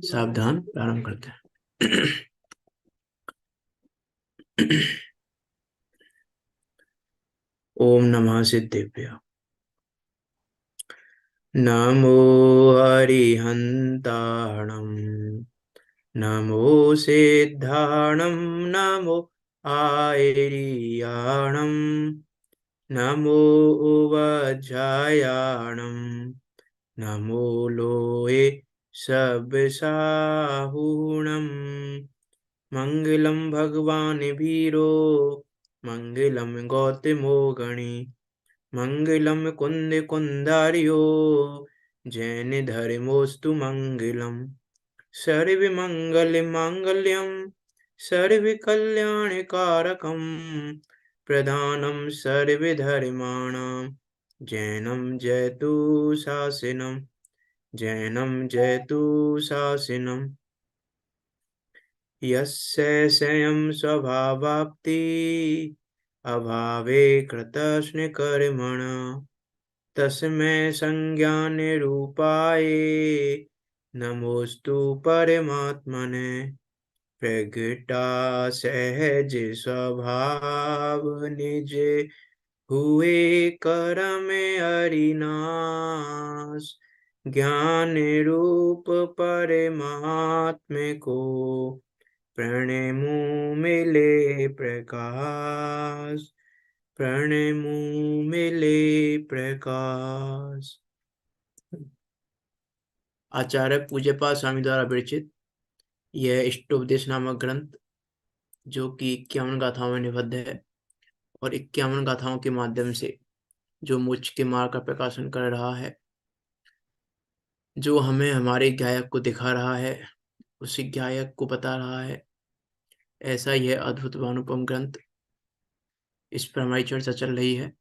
सावधान, प्रारंभ करते हैं। ओम नमः सिद्धेभ्य। नमो हरिहन्ताणं, नमो सिद्धाणं, नमो आयर्याणं, नमो वज्रायाणं, नमो लोहे सब्साहूणम्। मंगलम भगवान वीरो, मंगलम गौतमो गणी, मंगलम कुंद कुंदार्यो, जैन धर्मोस्तु मंगलम। सर्व मंगल मांगल्यम, सर्व कल्याण कारकम, प्रधानम सर्व धर्माणां, जैनम जयतु शासनम, जैनम जयतु शासनम। यस्य स्वयं स्वभावाप्ति, अभावे कृतस्नकर्मण, तस्मै संज्ञानरूपाय, नमोस्तु परमात्मने। प्रगटा सहज स्वभाव निज, हुए करम अरिनाश, ज्ञान रूप परमात्म को, प्रणमु मिले प्रकाश, प्रणमु मिले प्रकाश। आचार्य पूज्यपाद स्वामी द्वारा विरचित यह इष्टोपदेश नामक ग्रंथ, जो कि 51 गाथाओं में निबद्ध है और 51 गाथाओं के माध्यम से जो मोक्ष के मार्ग का प्रकाशन कर रहा है, जो हमें हमारे गायक को दिखा रहा है, उसी गायक को बता रहा है, ऐसा यह अद्भुत व अनुपम ग्रंथ, इस पर हमारी चर्चा चल रही है।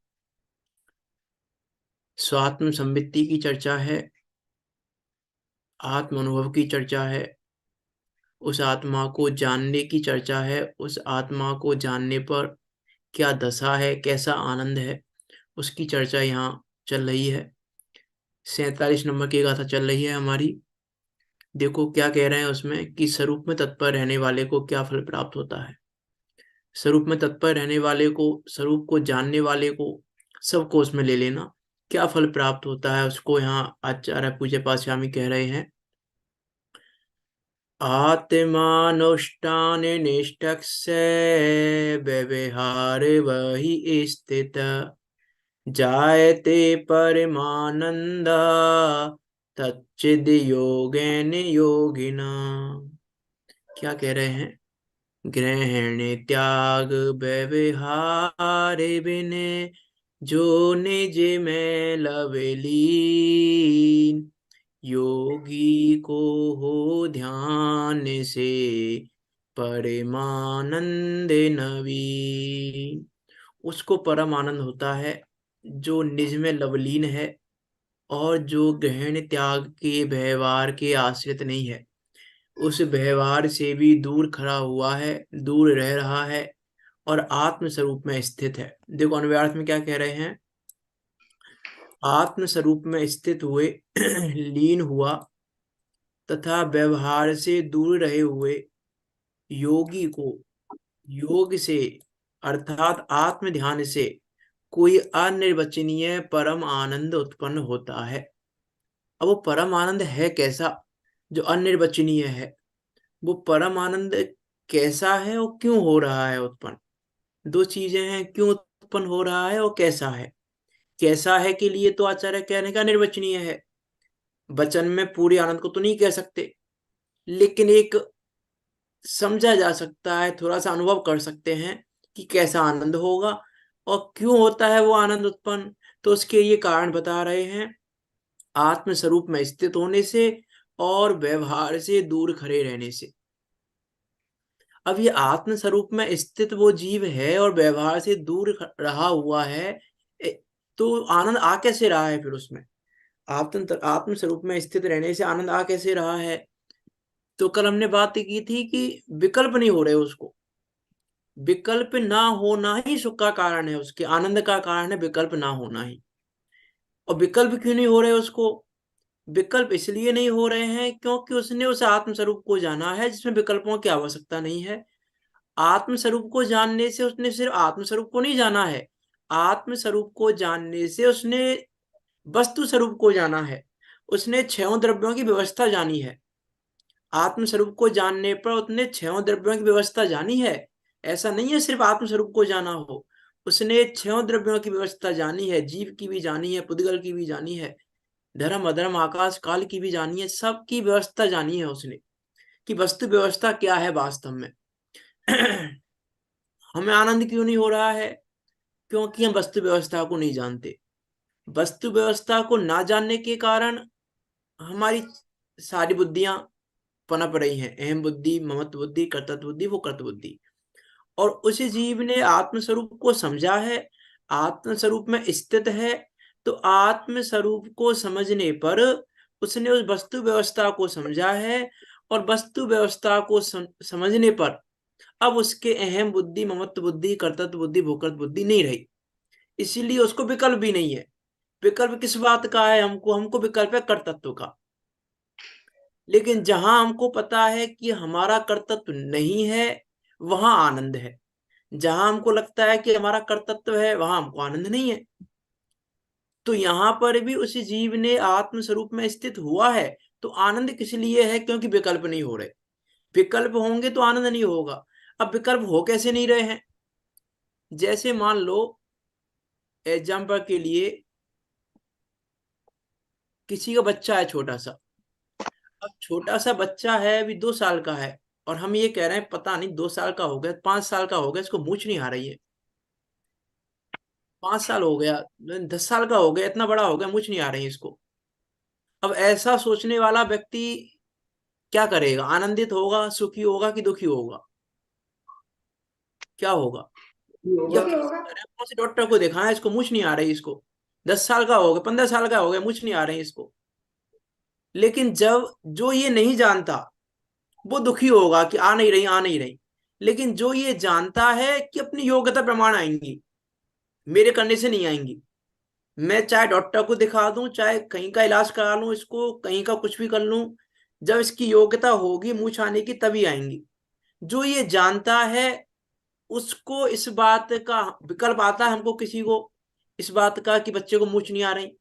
स्वात्म संवित्ति की चर्चा है, आत्म अनुभव की चर्चा है, उस आत्मा को जानने की चर्चा है, उस आत्मा को जानने पर क्या दशा है, कैसा आनंद है, उसकी चर्चा यहाँ चल रही है। 47 नंबर की गाथा चल रही है हमारी। देखो क्या कह रहे हैं उसमें कि स्वरूप में तत्पर रहने वाले को क्या फल प्राप्त होता है। स्वरूप में तत्पर रहने वाले को, स्वरूप को जानने वाले को, सबको उसमें ले लेना, क्या फल प्राप्त होता है उसको यहाँ आचार्य पूज्यपाद स्वामी कह रहे हैं। आत्मानुष्ठान निष्ठक से व्यवहार वही स्थित, जायते परमानंद, तच्चिद योगेन योगिना। क्या कह रहे हैं? ग्रहण त्याग व्यवहार बिने, जो निज में लवलीन, योगी को हो ध्यान से परमानंद नवीन। उसको परम आनंद होता है जो निज में लवलीन है और जो ग्रहण त्याग के व्यवहार के आश्रित नहीं है, उस व्यवहार से भी दूर खड़ा हुआ है, दूर रह रहा है और आत्म स्वरूप में स्थित है। देखो अनुव्यार्थ में क्या कह रहे हैं? आत्म स्वरूप में स्थित हुए, लीन हुआ तथा व्यवहार से दूर रहे हुए योगी को योग से अर्थात आत्म ध्यान से कोई अनिर्वचनीय परम आनंद उत्पन्न होता है। अब वो परम आनंद है कैसा जो अनिर्वचनीय है? वो परम आनंद कैसा है और क्यों हो रहा है उत्पन्न? दो चीजें हैं, क्यों उत्पन्न हो रहा है और कैसा है। कैसा है के लिए तो आचार्य कहने का निर्वचनीय है, वचन में पूरे आनंद को तो नहीं कह सकते, लेकिन एक समझा जा सकता है, थोड़ा सा अनुभव कर सकते हैं कि कैसा आनंद होगा और क्यों होता है वो आनंद उत्पन्न। तो उसके ये कारण बता रहे हैं, आत्म स्वरूप में स्थित होने से और व्यवहार से दूर खड़े रहने से। अब ये आत्म स्वरूप में स्थित वो जीव है और व्यवहार से दूर रहा हुआ है, तो आनंद आ कैसे रहा है फिर उसमें? आत्म स्वरूप में स्थित रहने से आनंद आ कैसे रहा है? तो कल हमने बात की थी कि विकल्प नहीं हो रहे उसको। विकल्प ना होना ही सुख का कारण है, उसके आनंद का कारण है विकल्प ना होना ही। और विकल्प क्यों नहीं हो रहे उसको? विकल्प इसलिए नहीं हो रहे हैं क्योंकि उसने उस आत्मस्वरूप को जाना है जिसमें विकल्पों की आवश्यकता नहीं है। आत्मस्वरूप को जानने से उसने सिर्फ आत्मस्वरूप को नहीं जाना है, आत्मस्वरूप को जानने से उसने वस्तु स्वरूप को जाना है, उसने छहों द्रव्यों की व्यवस्था जानी है। आत्मस्वरूप को जानने पर उसने छहों द्रव्यों की व्यवस्था जानी है। ऐसा नहीं है सिर्फ आत्मस्वरूप को जाना हो, उसने छहों द्रव्यों की व्यवस्था जानी है, जीव की भी जानी है, पुद्गल की भी जानी है, धर्म अधर्म आकाश काल की भी जानी है, सबकी व्यवस्था जानी है उसने कि वस्तु व्यवस्था क्या है वास्तव में। हमें आनंद क्यों नहीं हो रहा है? क्योंकि हम वस्तु व्यवस्था को नहीं जानते। वस्तु व्यवस्था को ना जानने के कारण हमारी सारी बुद्धियां पनप रही हैं, अहम बुद्धि, ममत्व बुद्धि, कर्तव्य बुद्धि, वो कर्त बुद्धि। और उस जीव ने आत्मस्वरूप को समझा है, आत्मस्वरूप में स्थित है, तो आत्मस्वरूप को समझने पर उसने उस वस्तु व्यवस्था को समझा है, और वस्तु व्यवस्था को समझने पर अब उसके अहम बुद्धि, ममत्व बुद्धि, कर्तव्य बुद्धि, भोक्तृ बुद्धि नहीं रही। इसीलिए उसको विकल्प भी नहीं है। विकल्प किस बात का है? हमको हमको विकल्प है कर्तृत्व का। लेकिन जहां हमको पता है कि हमारा कर्तृत्व नहीं है, वहां आनंद है। जहां हमको लगता है कि हमारा कर्तृत्व है, वहां हमको आनंद नहीं है। तो यहां पर भी उस जीव ने आत्म स्वरूप में स्थित हुआ है, तो आनंद किस लिए है? क्योंकि विकल्प नहीं हो रहे। विकल्प होंगे तो आनंद नहीं होगा। अब विकल्प हो कैसे नहीं रहे हैं? जैसे मान लो, एग्जाम्पल के लिए, किसी का बच्चा है छोटा सा। अब छोटा सा बच्चा है, अभी 2 साल का है, और हम ये कह रहे हैं पता नहीं 2 साल का हो गया, 5 साल का हो गया, इसको मूंछ नहीं आ रही है। 5 साल हो गया, 10 साल का हो गया, इतना बड़ा हो गया, मूंछ नहीं आ रही है इसको। अब ऐसा सोचने वाला व्यक्ति क्या करेगा? आनंदित होगा, सुखी होगा कि दुखी होगा? क्या होगा? या दुखी होगा। कौन से डॉक्टर को दिखाएं, इसको मूंछ नहीं आ रही इसको, 10 साल का हो गया, 15 साल का हो गया, मूंछ नहीं आ रही इसको। लेकिन जब जो ये नहीं जानता, वो दुखी होगा कि आ नहीं रही, आ नहीं रही। लेकिन जो ये जानता है कि अपनी योग्यता प्रमाण आएंगी, मेरे करने से नहीं आएंगी, मैं चाहे डॉक्टर को दिखा दूं, चाहे कहीं का इलाज करा लूं, इसको कहीं का कुछ भी कर लूं, जब इसकी योग्यता होगी मूंछ आने की तभी आएंगी। जो ये जानता है, उसको इस बात का विकल्प आता है, हमको किसी को इस बात का कि बच्चे को मूंछ नहीं आ रही,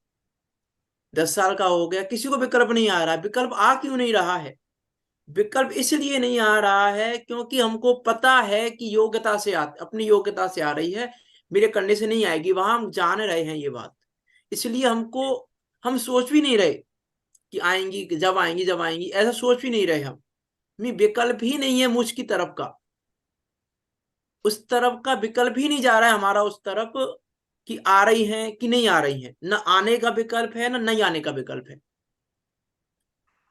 10 साल का हो गया, किसी को विकल्प नहीं आ रहा। विकल्प आ क्यों नहीं रहा है? विकल्प इसलिए नहीं आ रहा है क्योंकि हमको पता है कि योग्यता से अपनी योग्यता से आ रही है, मेरे करने से नहीं आएगी। वहां हम जान रहे हैं ये बात, इसलिए हमको, हम सोच भी नहीं रहे कि आएंगी, जब आएंगी, जब आएंगी, ऐसा सोच भी नहीं रहे हम। विकल्प ही नहीं है मुझ की तरफ का, उस तरफ का विकल्प ही नहीं जा रहा है हमारा उस तरफ कि आ रही है कि नहीं आ रही है। न आने का विकल्प है, न नहीं आने का विकल्प है।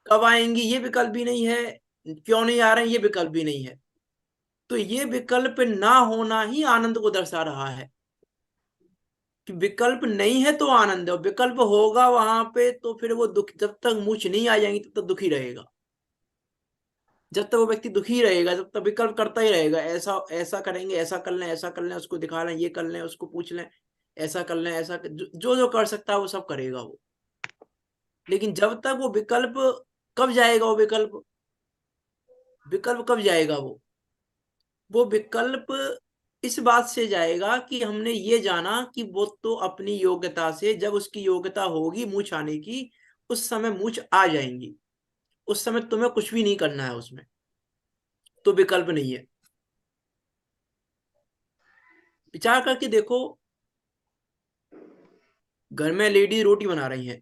कब आएंगी ये विकल्प भी नहीं है, क्यों नहीं आ रहे हैं ये विकल्प भी नहीं है। तो ये विकल्प ना होना ही आनंद को दर्शा रहा है कि विकल्प नहीं है तो आनंद है, और विकल्प होगा वहां पे तो फिर वो दुख, जब तक मूछ नहीं आ जाएंगी तब तक दुखी रहेगा। जब तक वो व्यक्ति दुखी रहेगा, जब तक विकल्प करता ही रहेगा, ऐसा ऐसा करेंगे, ऐसा कर लें, ऐसा कर लें, उसको दिखा लें, ये कर लें, उसको पूछ लें, ऐसा कर लें, ऐसा जो जो कर सकता है वो सब करेगा वो। लेकिन जब तक वो विकल्प, कब जाएगा वो विकल्प? विकल्प कब जाएगा वो विकल्प इस बात से जाएगा कि हमने ये जाना कि वो तो अपनी योग्यता से, जब उसकी योग्यता होगी मूछ आने की, उस समय मूछ आ जाएंगी, उस समय तुम्हें कुछ भी नहीं करना है उसमें, तो विकल्प नहीं है। विचार करके देखो, घर में लेडी रोटी बना रही है।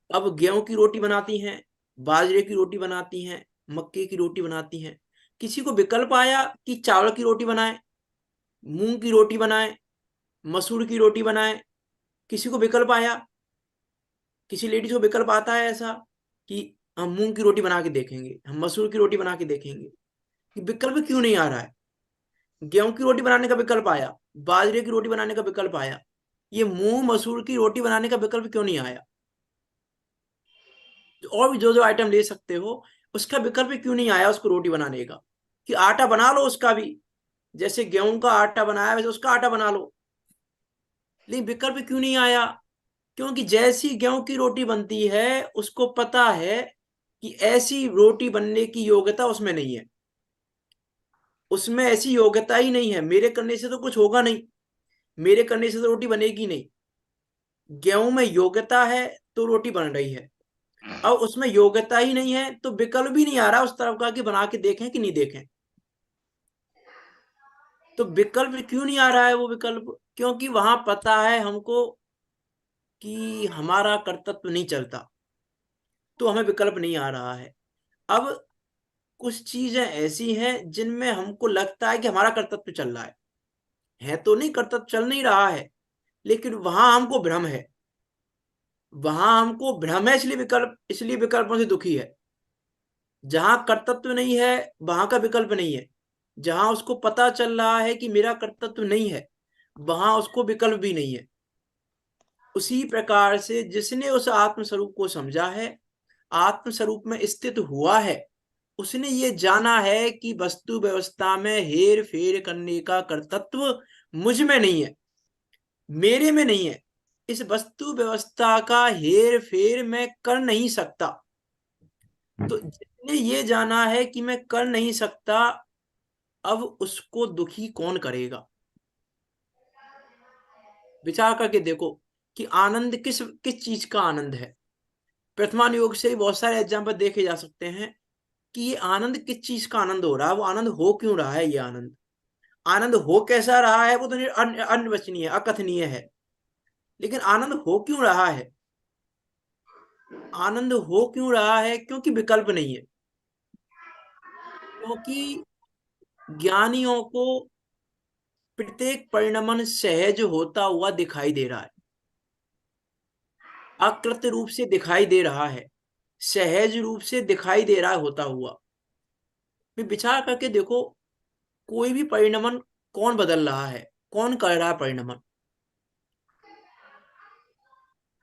अब गेहूं की रोटी बनाती हैं, बाजरे की रोटी बनाती हैं, मक्के की रोटी बनाती हैं। किसी को विकल्प आया कि चावल की रोटी बनाए, मूंग की रोटी बनाए, मसूर की रोटी बनाए? किसी को विकल्प आया? किसी लेडीज को विकल्प आता है ऐसा कि हम मूंग की रोटी बना के देखेंगे, हम मसूर की रोटी बना के देखेंगे? कि विकल्प क्यों नहीं आ रहा है? गेहूं की रोटी बनाने का विकल्प आया, बाजरे की रोटी बनाने का विकल्प आया, ये मूंग मसूर की रोटी बनाने का विकल्प क्यों नहीं आया? और भी जो जो आइटम ले सकते हो, उसका विकल्प क्यों नहीं आया उसको रोटी बनाने का? कि आटा बना लो उसका भी, जैसे गेहूं का आटा बनाया वैसे उसका आटा बना लो। लेकिन विकल्प क्यों नहीं आया? क्योंकि जैसी गेहूं की रोटी बनती है, उसको पता है कि ऐसी रोटी बनने की योग्यता उसमें नहीं है, उसमें ऐसी योग्यता ही नहीं है, मेरे करने से तो कुछ होगा नहीं, मेरे करने से तो रोटी बनेगी नहीं। गेहूं में योग्यता है तो रोटी बन रही है, अब उसमें योग्यता ही नहीं है तो विकल्प भी नहीं आ रहा उस तरफ का कि बना के देखें कि नहीं देखें। तो विकल्प क्यों नहीं आ रहा है? वो विकल्प क्योंकि वहां पता है हमको कि हमारा कर्तव्य नहीं चलता, तो हमें विकल्प नहीं आ रहा है। अब कुछ चीजें ऐसी हैं जिनमें हमको लगता है कि हमारा कर्तव्य चल रहा है तो नहीं, कर्तव्य चल नहीं रहा है, लेकिन वहां हमको भ्रम है, वहां हमको भ्रम है, इसलिए विकल्पों से दुखी है। जहां कर्तव्य नहीं है वहां का विकल्प नहीं है, जहां उसको पता चल रहा है कि मेरा कर्तव्य नहीं है, वहां उसको विकल्प भी नहीं है। उसी प्रकार से जिसने उस आत्मस्वरूप को समझा है, आत्मस्वरूप में स्थित हुआ है, उसने ये जाना है कि वस्तु व्यवस्था में हेर फेर करने का कर्तव्य मुझ में नहीं है, मेरे में नहीं है। इस वस्तु व्यवस्था का हेर फेर मैं कर नहीं सकता। तो जिसने ये जाना है कि मैं कर नहीं सकता, अब उसको दुखी कौन करेगा? विचार करके देखो कि आनंद किस किस चीज का आनंद है। वर्तमान योग से बहुत सारे एग्जाम्पल देखे जा सकते हैं कि ये आनंद किस चीज का आनंद हो रहा है, वो आनंद हो क्यों रहा है, ये आनंद आनंद हो कैसा रहा है, वो तो अनवचनीय अकथनीय है। लेकिन आनंद हो क्यों रहा है? आनंद हो क्यों रहा है? क्योंकि विकल्प नहीं है, क्योंकि ज्ञानियों को प्रत्येक परिणमन सहज होता हुआ दिखाई दे रहा है, अकृत रूप से दिखाई दे रहा है, सहज रूप से दिखाई दे रहा है होता हुआ। फिर विचार करके देखो, कोई भी परिणमन कौन बदल रहा है, कौन कर रहा है परिणमन?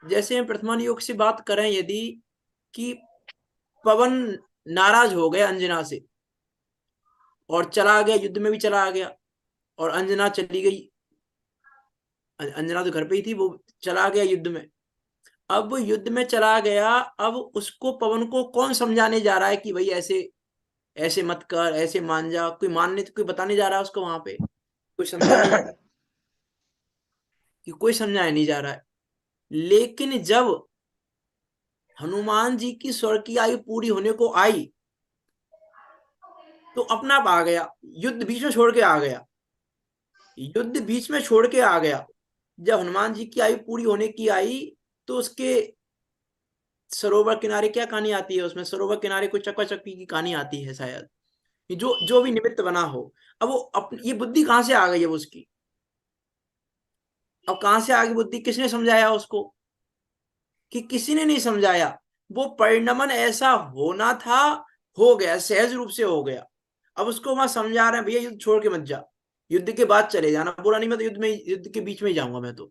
जैसे हम प्रथमान योग से बात करें यदि, कि पवन नाराज हो गया अंजना से और चला गया, युद्ध में भी चला गया, और अंजना चली गई, अंजना तो घर पे ही थी, वो चला गया युद्ध में। अब युद्ध में चला गया, अब उसको पवन को कौन समझाने जा रहा है कि भाई ऐसे ऐसे मत कर, ऐसे मान जा? कोई मानने, कोई बताने जा रहा है उसको? वहां पे कोई समझाने जा, कि कोई समझाने नहीं जा रहा है। लेकिन जब हनुमान जी की स्वर्ग की आयु पूरी होने को आई, तो अपना आप आ गया, युद्ध बीच में छोड़ के आ गया, युद्ध बीच में छोड़ के आ गया। जब हनुमान जी की आयु पूरी होने की आई, तो उसके सरोवर किनारे क्या कहानी आती है उसमें? सरोवर किनारे कोई चक्का चक्की की कहानी आती है शायद, जो जो भी निमित्त बना हो। अब वो अपनी ये बुद्धि कहां से आ गई है उसकी? अब कहां से आ गई बुद्धि? किसने समझाया उसको? कि किसी ने नहीं समझाया। वो परिणमन ऐसा होना था, हो गया, सहज रूप से हो गया। अब उसको वहां समझा रहे हैं, भैया युद्ध छोड़ के मत जा, युद्ध के बाद चले जाना। बोला नहीं, मैं तो युद्ध के बीच में ही जाऊंगा मैं तो।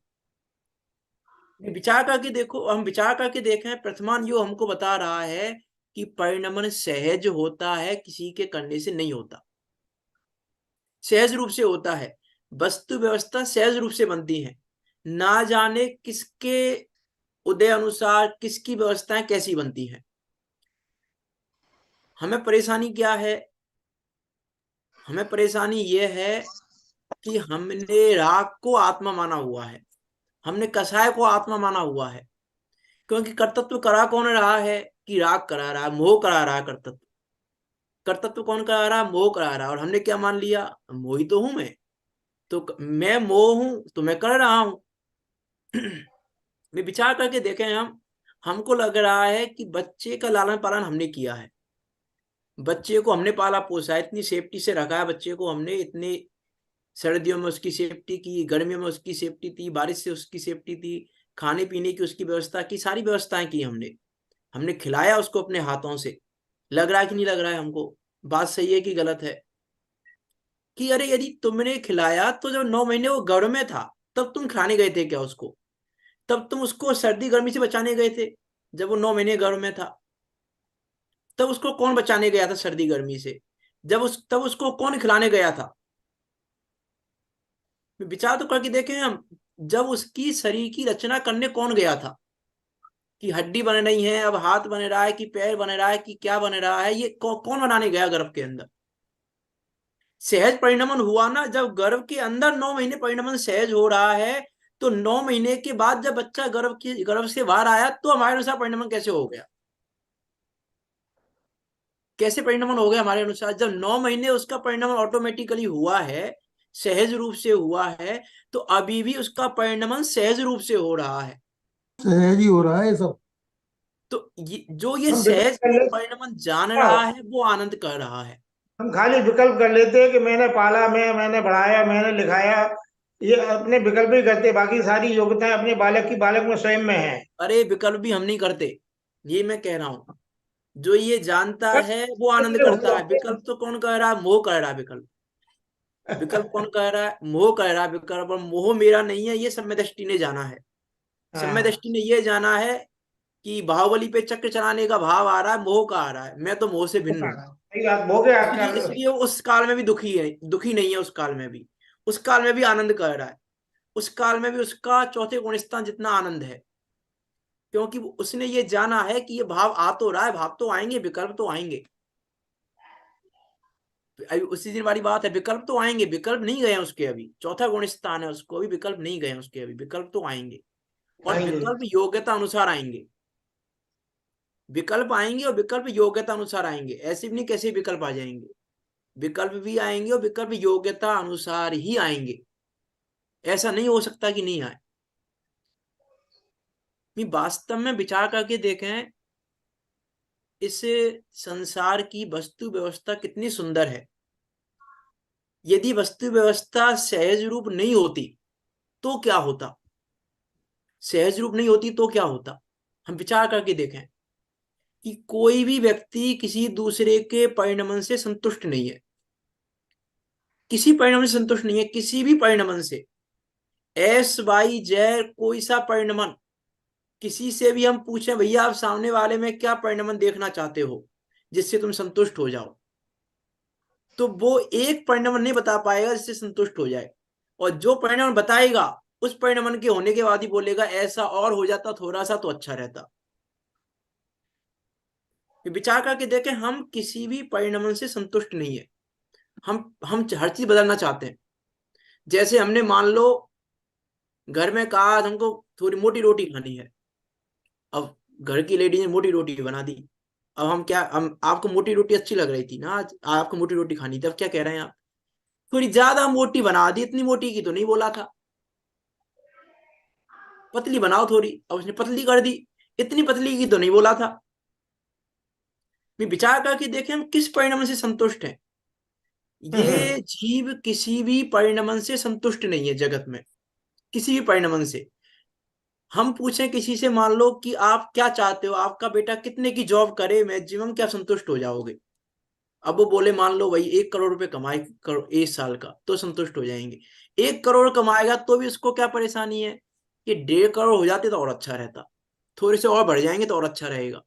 विचार करके देखो, हम विचार करके देखें, प्रथमान यो हमको बता रहा है कि परिणमन सहज होता है, किसी के करने से नहीं होता, सहज रूप से होता है। वस्तु व्यवस्था सहज रूप से बनती है, ना जाने किसके उदय अनुसार किसकी व्यवस्थाएं कैसी बनती हैं। हमें परेशानी क्या है? हमें परेशानी यह है कि हमने राग को आत्मा माना हुआ है, हमने कसाय को आत्मा माना हुआ है। क्योंकि कर्तव्य करा कौन रहा है? कि राग करा रहा है, मोह करा रहा है। कर्तव्य कर्तव्य कौन करा रहा है? मोह करा रहा है। और हमने क्या मान लिया? मोही तो हूं मैं, तो मैं मोह हूं तो मैं कर रहा हूं। विचार करके देखें हम, हमको लग रहा है कि बच्चे का लालन पालन हमने किया है, बच्चे को हमने पाला पोसा है, इतनी सेफ्टी से रखा है बच्चे को हमने, इतने सर्दियों में उसकी सेफ्टी की, गर्मियों में उसकी सेफ्टी थी, बारिश से उसकी सेफ्टी थी, खाने पीने की उसकी व्यवस्था की, सारी व्यवस्थाएं की हमने। हमने खिलाया उसको अपने हाथों से। लग रहा है कि नहीं लग रहा है हमको? बात सही है कि गलत है? कि अरे यदि तुमने खिलाया तो जब 9 महीने वो गर्भ में था, तब तुम खिलाने गए थे क्या उसको? तब तुम उसको सर्दी गर्मी से बचाने गए थे? जब वो 9 महीने गर्भ में था, तब उसको कौन बचाने गया था सर्दी गर्मी से? तब उसको कौन खिलाने गया था? विचार तो करके देखें हम। जब उसकी शरीर की रचना करने कौन गया था कि हड्डी बन रही है, अब हाथ बन रहा है कि पैर बन रहा है कि क्या बन रहा है, ये कौन बनाने गया गर्भ के अंदर? सहज परिणमन हुआ ना, जब गर्भ के अंदर 9 महीने परिणमन सहज हो रहा है, तो 9 महीने के बाद जब बच्चा गर्भ से बाहर आया तो हमारे अनुसार परिणमन कैसे हो गया? कैसे परिणमन हो गया हमारे अनुसार? जब 9 महीने उसका परिणमन ऑटोमेटिकली हुआ है, सहज रूप से हुआ है, तो अभी भी उसका परिणमन सहज रूप से हो रहा है। सहज ही हो रहा है ये सब। तो ये हम विकल्प सहज कर को लेते परिणमन जान हैं, रहा है, वो आनंद कर रहा है। हम खाली विकल्प कर लेते हैं कि मैंने पाला, मैंने बढ़ाया, मैंने लिखाया। ये अपने विकल्प ही करते, बाकी सारी योग्यताएं अपने बालक की, बालक में स्वयं में है। अरे विकल्प भी हम नहीं करते, ये मैं कह रहा हूं। जो ये जानता है वो आनंद हो करता है। जाते हैं। विकल्प तो कौन कर रहा है? मोह कर रहा है विकल्प। विकल्प कौन कह रहा है? मोह कह रहा है विकल्प। और मोह मेरा नहीं है, ये सम्यक दृष्टि ने जाना है। सम्यक हाँ, दृष्टि ने ये जाना है कि बाहुबली पे चक्र चलाने का भाव आ रहा है, मोह का आ रहा है, मैं तो मोह से भिन्न हूं। सही बात हो गया इसलिए कर। इसलिए वो उस काल में भी दुखी है, दुखी नहीं है उस काल में भी। उस काल में भी आनंद कर रहा है। उस काल में भी उसका चौथे गुण स्थान जितना आनंद है, क्योंकि उसने ये जाना है कि ये भाव आ तो रहा है, भाव तो आएंगे, विकल्प तो आएंगे। अभी उसी दिन वाली बात है, विकल्प तो आएंगे, विकल्प नहीं गए हैं उसके अभी, चौथा गुण स्थान है उसको, अभी विकल्प नहीं गए हैं उसके अभी, विकल्प तो आएंगे। और आएंगे। विकल्प योग्यता अनुसार आएंगे। विकल्प आएंगे और विकल्प योग्यता अनुसार आएंगे, ऐसे भी नहीं कैसे विकल्प आ जाएंगे। विकल्प भी आएंगे और विकल्प योग्यता अनुसार ही आएंगे। ऐसा नहीं हो सकता कि नहीं आए। नहीं, वास्तव में विचार करके देखें, इस संसार की वस्तु व्यवस्था कितनी सुंदर है। यदि वस्तु व्यवस्था सहज रूप नहीं होती तो क्या होता? सहज रूप नहीं होती तो क्या होता? हम विचार करके देखें कि कोई भी व्यक्ति किसी दूसरे के परिणमन से संतुष्ट नहीं है। किसी परिणमन से संतुष्ट नहीं है, किसी भी परिणमन से। एस वाई जेड कोई सा परिणमन, किसी से भी हम पूछें भैया आप सामने वाले में क्या परिणमन देखना चाहते हो जिससे तुम संतुष्ट हो जाओ, तो वो एक परिणमन नहीं बता पाएगा जिससे संतुष्ट हो जाए। और जो परिणमन बताएगा, उस परिणमन के होने के बाद ही बोलेगा ऐसा और हो जाता थोड़ा सा तो अच्छा रहता। विचार करके देखें, हम किसी भी परिणमन से संतुष्ट नहीं है। हम हर चीज बदलना चाहते हैं। जैसे हमने मान लो घर में कहा आज हमको थोड़ी मोटी रोटी खानी है। अब घर की लेडी ने मोटी रोटी बना दी। अब हम क्या, हम आपको मोटी रोटी अच्छी लग रही थी ना, आज आपको मोटी रोटी खानी थी, अब क्या कह रहे हैं आप? थोड़ी ज्यादा मोटी बना दी, इतनी मोटी की तो नहीं बोला था, पतली बनाओ थोड़ी, अब उसने पतली कर दी, इतनी पतली की तो नहीं बोला था। मैं विचार करके देखें हम किस परिणाम से संतुष्ट हैं। ये जीव किसी भी परिणमन से संतुष्ट नहीं है जगत में, किसी भी परिणमन से। हम पूछें किसी से, मान लो कि आप क्या चाहते हो, आपका बेटा कितने की जॉब करे मैक्सिमम, क्या संतुष्ट हो जाओगे? अब वो बोले मान लो भाई 1 करोड़ रुपए कमाए, करो 1 साल का, तो संतुष्ट हो जाएंगे। 1 करोड़ कमाएगा तो भी उसको क्या परेशानी है कि 1.5 करोड़ हो जाते तो और अच्छा रहता, थोड़े से और बढ़ जाएंगे तो और अच्छा रहेगा।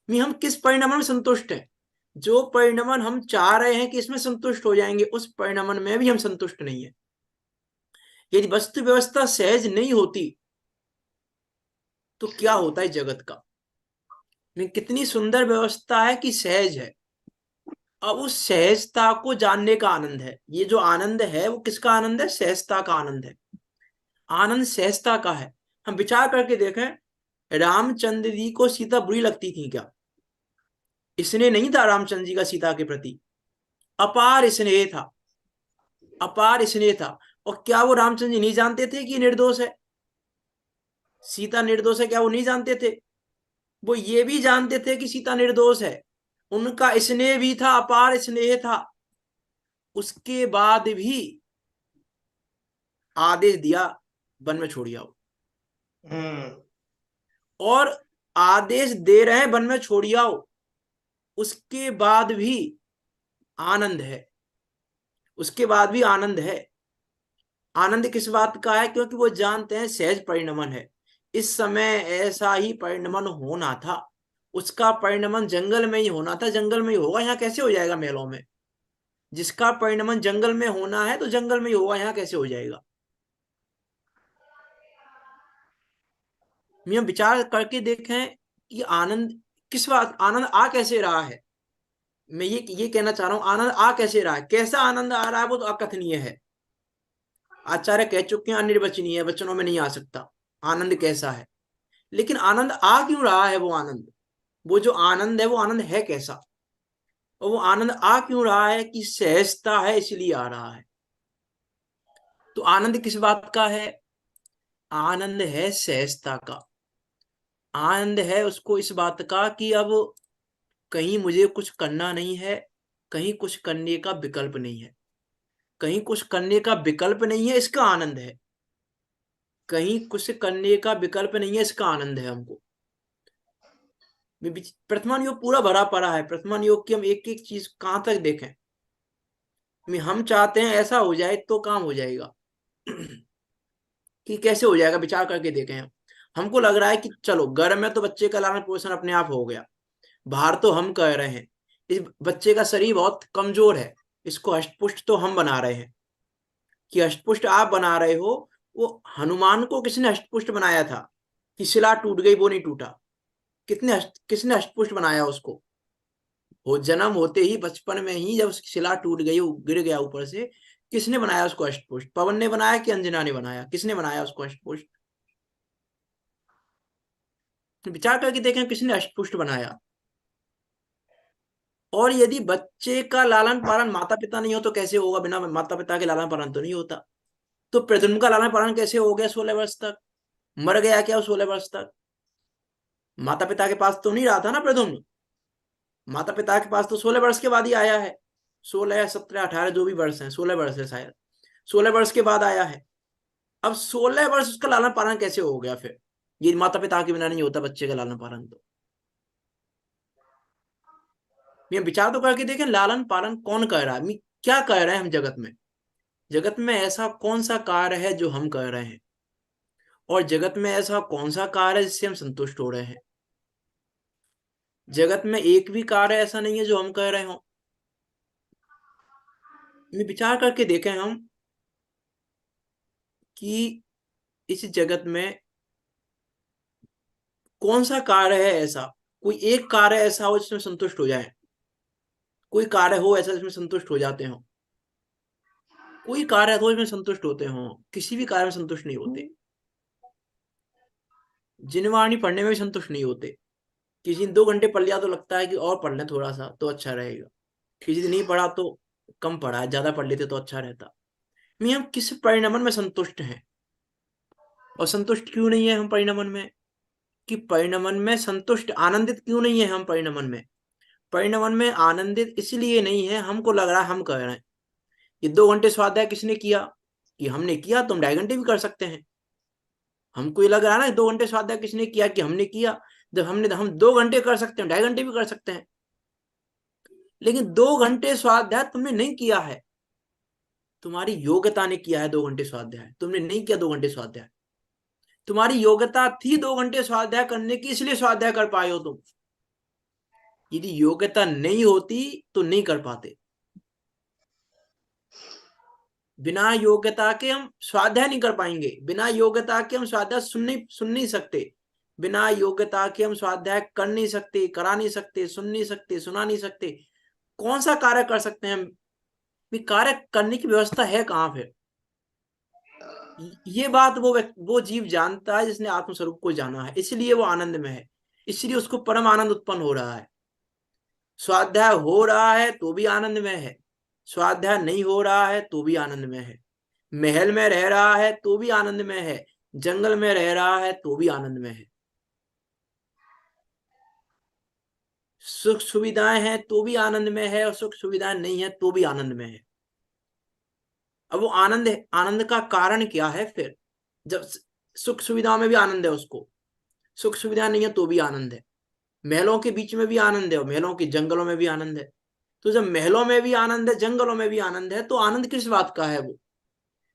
नहीं, हम किस परिणाम में संतुष्ट हैं? जो परिणाम हम चाह रहे हैं कि इसमें संतुष्ट हो जाएंगे, उस परिणाम में भी हम संतुष्ट नहीं है। यदि वस्तु व्यवस्था सहज नहीं होती तो क्या होता है जगत का? नहीं, कितनी सुंदर व्यवस्था है कि सहज है। अब उस सहजता को जानने का आनंद है। ये जो आनंद है वो किसका आनंद है? सहजता का आनंद है। आनंद सहजता का है। हम विचार करके देखें, रामचंद्र जी को सीता बुरी लगती थी क्या? इसने नहीं था रामचंद्र जी का सीता के प्रति, अपार स्नेह था, अपार स्नेह था। और क्या वो रामचंद्र जी नहीं जानते थे कि निर्दोष है, सीता निर्दोष है? क्या वो नहीं जानते थे? वो ये भी जानते थे कि सीता निर्दोष है। उनका स्नेह भी था, अपार स्नेह था। उसके बाद भी आदेश दिया वन में छोड़ आओ। हम्म। और आदेश दे रहे हैं वन में छोड़ आओ, उसके बाद भी आनंद है। उसके बाद भी आनंद है। आनंद किस बात का है? क्योंकि वो जानते हैं सहज परिणमन है। इस समय ऐसा ही परिणमन होना था, उसका परिणमन जंगल में ही होना था, जंगल में ही होगा, यहाँ कैसे हो जाएगा महलों में? जिसका परिणमन जंगल में होना है तो जंगल में ही होगा, यहाँ कैसे हो जाएगा? हम विचार करके देखें कि आनंद किस बात, आनंद आ कैसे रहा है। मैं ये कहना चाह रहा हूं, आनंद आ कैसे रहा है, कैसा आनंद आ रहा है वो तो अकथनीय है। आचार्य कह चुके हैं अनिर्वचनीय है, वचनों में नहीं आ सकता आनंद कैसा है। लेकिन आनंद आ क्यों रहा है, वो आनंद, वो जो आनंद है वो आनंद है कैसा, और वो आनंद आ क्यों रहा है कि सहजता है इसलिए आ रहा है। तो आनंद किस बात का है, आनंद है सहजता का। आनंद है उसको इस बात का कि अब कहीं मुझे कुछ करना नहीं है, कहीं कुछ करने का विकल्प नहीं है। कहीं कुछ करने का विकल्प नहीं है, इसका आनंद है। कहीं कुछ करने का विकल्प नहीं है, इसका आनंद है हमको। प्रथमान योग पूरा भरा पड़ा है। प्रथमान योग की हम एक एक चीज कहां तक देखें, हम चाहते हैं ऐसा हो जाए तो काम हो जाएगा। कि कैसे हो जाएगा विचार करके देखें हम। हमको लग रहा है कि चलो घर में तो बच्चे का लालन पोषण अपने आप हो गया, बाहर तो हम कर रहे हैं, इस बच्चे का शरीर बहुत कमजोर है, इसको हष्टपुष्ट तो हम बना रहे हैं। कि हष्टपुष्ट आप बना रहे हो, वो हनुमान को किसने हष्टपुष्ट बनाया था, कि शिला टूट गई वो नहीं टूटा। किसने हष्टपुष्ट बनाया उसको, वो जन्म होते ही बचपन में ही जब शिला टूट गई, वो गिर गया ऊपर से, किसने बनाया उसको अष्टपुष्ट, पवन ने बनाया कि अंजना ने बनाया, किसने बनाया उसको अष्टपुष्ट। विचार करके देखें किसने अष्टपुष्ट बनाया। और यदि बच्चे का लालन पालन माता पिता नहीं हो तो कैसे होगा, बिना माता पिता के लालन पालन तो नहीं होता। तो प्रद्युम्न का लालन पालन कैसे हो गया 16 वर्ष तक, मर गया क्या 16 वर्ष तक, माता पिता के पास तो नहीं रहा था ना प्रद्युम्न। माता पिता के पास तो 16 वर्ष के बाद ही आया है, 16 17 18 जो भी वर्ष है, 16 वर्ष है शायद, 16 वर्ष के बाद आया है। अब 16 वर्ष उसका लालन पालन कैसे हो गया फिर, ये माता पिता के बिना नहीं होता बच्चे का लालन पालन। तो ये विचार तो करके देखें, लालन पालन कौन कर रहा है, क्या कर रहे हैं हम जगत में। जगत में ऐसा कौन सा कार्य है जो हम कर रहे हैं, और जगत में ऐसा कौन सा कार्य है जिससे हम संतुष्ट हो रहे हैं। जगत में एक भी कार्य ऐसा नहीं है जो हम कर रहे हो। विचार करके देखें हम कि इस जगत में कौन सा कार्य है ऐसा, कोई एक कार्य ऐसा हो जिसमें संतुष्ट हो जाए, कोई कार्य हो ऐसा जिसमें संतुष्ट हो जाते हो। कोई कार्य हो जिसमें संतुष्ट होते हो, किसी भी कार्य में संतुष्ट नहीं होते। जिनवाणी पढ़ने में भी संतुष्ट नहीं होते। किसी दिन 2 घंटे पढ़ लिया तो लगता है कि और पढ़ लें थोड़ा सा तो अच्छा रहेगा, किसी दिन नहीं पढ़ा तो कम पढ़ा है, ज्यादा पढ़ लेते तो अच्छा रहता। हम किस परिणमन में संतुष्ट हैं, और संतुष्ट क्यों नहीं है हम परिणमन में, कि परिणमन में संतुष्ट आनंदित क्यों नहीं है हम परिणमन में। परिणमन में आनंदित इसलिए नहीं है, हमको लग रहा है हम कर रहे हैं। ये 2 घंटे स्वाध्याय किसने किया, कि हमने किया, तो हम 2.5 घंटे भी कर सकते हैं। हमको ये लग रहा है ना 2 घंटे स्वाध्याय किसने किया, कि हमने किया। जब हम 2 घंटे कर सकते हैं, 2.5 घंटे भी कर सकते हैं। लेकिन 2 घंटे स्वाध्याय तुमने नहीं किया है, तुम्हारी योग्यता ने किया है 2 घंटे स्वाध्याय, तुमने नहीं किया 2 घंटे स्वाध्याय। तुम्हारी योग्यता थी 2 घंटे स्वाध्याय करने की, इसलिए स्वाध्याय कर पाए हो तुम। यदि योग्यता नहीं होती तो नहीं कर पाते। बिना योग्यता के हम स्वाध्याय नहीं कर पाएंगे, बिना योग्यता के हम स्वाध्याय सुन नहीं सकते, बिना योग्यता के हम स्वाध्याय कर नहीं सकते, करा नहीं सकते, सुन नहीं सकते, सुना नहीं सकते। कौन सा कार्य कर सकते हैं हम, कार्य करने की व्यवस्था है कहां फिर। ये बात वो जीव जानता है जिसने आत्मस्वरूप को जाना है, इसलिए वो आनंद में है, इसलिए उसको परम आनंद उत्पन्न हो रहा है। स्वाध्याय हो रहा है तो भी आनंद में है, स्वाध्याय नहीं हो रहा है तो भी आनंद में है, महल में रह रहा है तो भी आनंद में है, जंगल में रह रहा है तो भी आनंद में है, सुख सुविधाएं हैं तो भी आनंद में है, और सुख सुविधाएं नहीं है तो भी आनंद में है। अब वो आनंद है, आनंद का कारण क्या है फिर, जब सुख सुविधाओं में भी आनंद है उसको, सुख सुविधा नहीं है तो भी आनंद है, महलों के बीच में भी आनंद है और महलों के जंगलों में भी आनंद है। तो जब महलों में भी आनंद है, जंगलों में भी आनंद है, तो आनंद किस बात का है वो,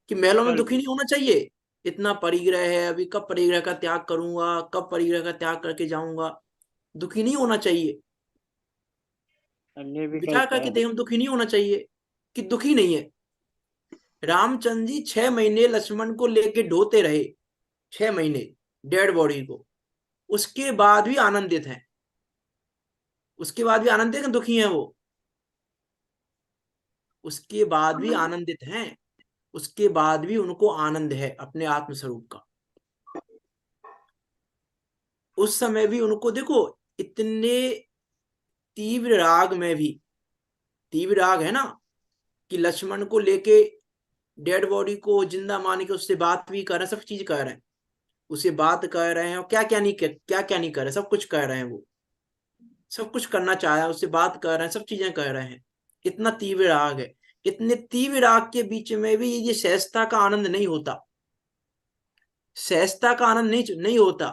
कि महलों में दुखी नहीं होना चाहिए। इतना परिग्रह है, अभी कब परिग्रह का त्याग करूंगा, कब परिग्रह का त्याग करके जाऊंगा, दुखी नहीं होना चाहिए। विचार निर्विकल्प करके है। देख, हम दुखी नहीं होना चाहिए, कि दुखी नहीं है। रामचंद्र जी 6 महीने लक्ष्मण को लेके ढोते रहे, 6 महीने डेड बॉडी को, उसके बाद भी आनंदित हैं, उसके बाद भी आनंदित हैं, दुखी हैं वो, उसके बाद भी आनंदित हैं, उसके बाद भी उनको आनंद है अपने आत्म स्वरूप का। उस समय भी उनको देखो, इतने तीव्र राग में भी, तीव्र राग है ना, कि लक्ष्मण को लेके डेड बॉडी को जिंदा मान के उससे बात भी कर रहे हैं, सब चीज कर रहे हैं, उसे बात कर रहे हैं, और क्या क्या नहीं, क्या क्या नहीं कर रहे, सब कुछ कर रहे हैं वो, सब कुछ करना चाह रहा है, उससे बात कर रहे हैं, सब चीजें कर रहे हैं। इतना तीव्र राग है। इतने तीव्र राग के बीच में भी ये सहजता का आनंद नहीं होता, सहजता का आनंद नहीं नहीं होता,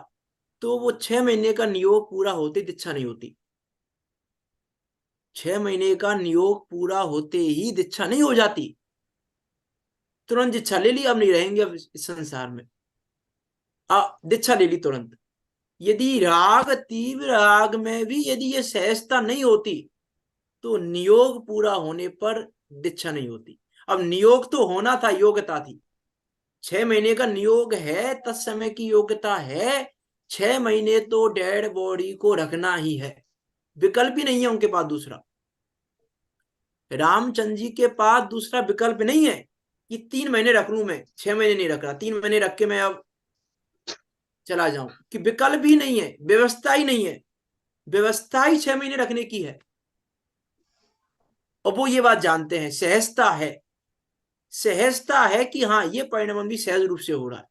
तो वो 6 महीने का नियोग पूरा होते दीक्षा नहीं होती। 6 महीने का नियोग पूरा होते ही दीक्षा नहीं हो जाती। तुरंत दीक्षा ले ली, अब नहीं रहेंगे अब इस संसार में, दीक्षा ले ली तुरंत। यदि राग, तीव्र राग में भी यदि ये सहजता नहीं होती, तो नियोग पूरा होने पर दीक्षा नहीं होती। अब नियोग तो होना था, योग्यता थी, 6 महीने का नियोग है, तत्समय की योग्यता है, 6 महीने तो डेड बॉडी को रखना ही है, विकल्प ही नहीं है उनके पास दूसरा। रामचंद्र जी के पास दूसरा विकल्प नहीं है कि 3 महीने रख लू, मैं 6 महीने नहीं रख रहा, 3 महीने रख के मैं अब चला जाऊं, कि विकल्प ही नहीं है, व्यवस्था ही नहीं है, व्यवस्था ही 6 महीने रखने की है। और वो ये बात जानते हैं, सहजता है, सहजता है कि हाँ ये परिणमन भी सहज रूप से हो रहा है।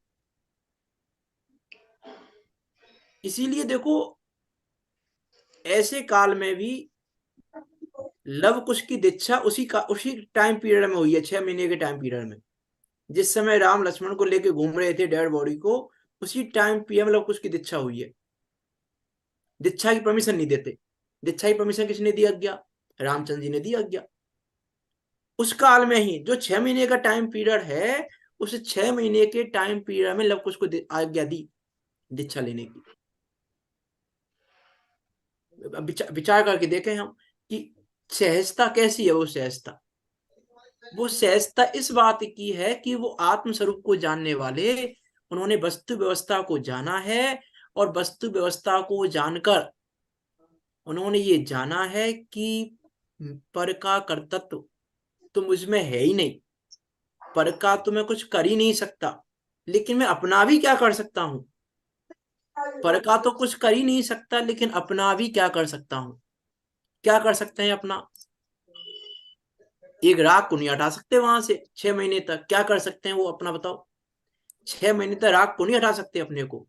इसीलिए देखो, ऐसे काल में भी लव कुश की दीक्षा उसी टाइम पीरियड में हुई है, 6 महीने के टाइम पीरियड में, जिस समय राम लक्ष्मण को लेके घूम रहे थे डेड बॉडी को, उसी टाइम पीएम लव कुश की दीक्षा हुई है। दीक्षा की परमिशन नहीं देते, दीक्षा की परमिशन किसने दी, आज्ञा, रामचंद्र जी ने दी आज्ञा। उस काल में ही जो 6 महीने का टाइम पीरियड है, उस 6 महीने के टाइम पीरियड में लव कुश को आज्ञा दी दीक्षा लेने की। विचार करके देखें हम कि सहजता कैसी है। वो सहजता इस बात की है कि वो आत्म स्वरूप को जानने वाले, उन्होंने वस्तु व्यवस्था को जाना है, और वस्तु व्यवस्था को जानकर उन्होंने ये जाना है कि पर का कर्तृत्व तो मुझमें है ही नहीं, पर का तो मैं कुछ कर ही नहीं सकता, लेकिन मैं अपना भी क्या कर सकता हूं, पर का तो कुछ कर ही नहीं सकता, लेकिन अपना भी क्या कर सकता हूं। क्या कर सकते हैं अपना, एक राग को नहीं हटा सकते वहां से 6 महीने तक, क्या कर सकते हैं वो अपना बताओ। 6 महीने तक राग को नहीं हटा सकते अपने को,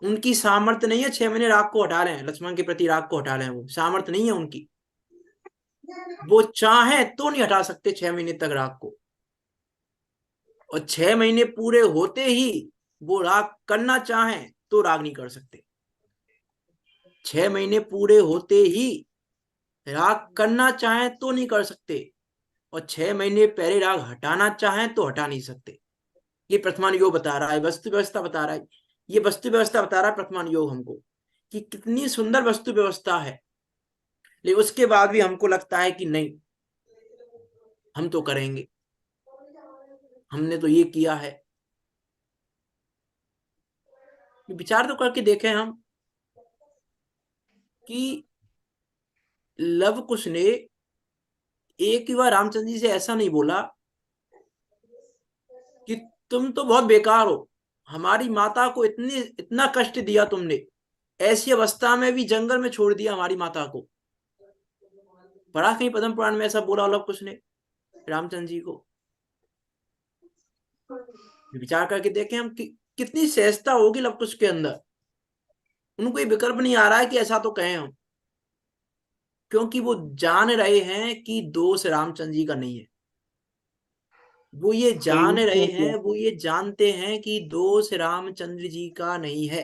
उनकी सामर्थ्य नहीं है 6 महीने राग को हटा रहे हैं, लक्ष्मण के प्रति राग को हटा रहे हैं, वो सामर्थ्य नहीं है उनकी, वो चाहे तो नहीं हटा सकते 6 महीने तक राग को। और 6 महीने पूरे होते ही वो राग करना चाहें तो राग नहीं कर सकते, 6 महीने पूरे होते ही राग करना चाहें तो नहीं कर सकते, और 6 महीने पहले राग हटाना चाहें तो हटा नहीं सकते। ये प्रथमान योग बता रहा है, वस्तु व्यवस्था बता रहा है, ये वस्तु व्यवस्था बता रहा है प्रथमान योग हमको, कि कितनी सुंदर वस्तु व्यवस्था है। लेकिन उसके बाद भी हमको लगता है कि नहीं, हम तो करेंगे, हमने तो ये किया है। विचार तो करके देखें हम कि लव कुश ने एक ही बार रामचंद्र जी से ऐसा नहीं बोला कि तुम तो बहुत बेकार हो, हमारी माता को इतना कष्ट दिया तुमने, ऐसी अवस्था में भी जंगल में छोड़ दिया हमारी माता को। पढ़ा कहीं पद्म पुराण में ऐसा बोला लव कुश ने रामचंद्र जी को। विचार करके देखें हम कि कितनी सहजता होगी लव कुश के अंदर। उनको ये विकल्प नहीं आ रहा है कि ऐसा तो कहें हम, क्योंकि वो जान रहे हैं कि दोष रामचंद्र जी का नहीं है, वो ये जान रहे हैं, वो ये जानते हैं कि दोष रामचंद्र जी का नहीं है।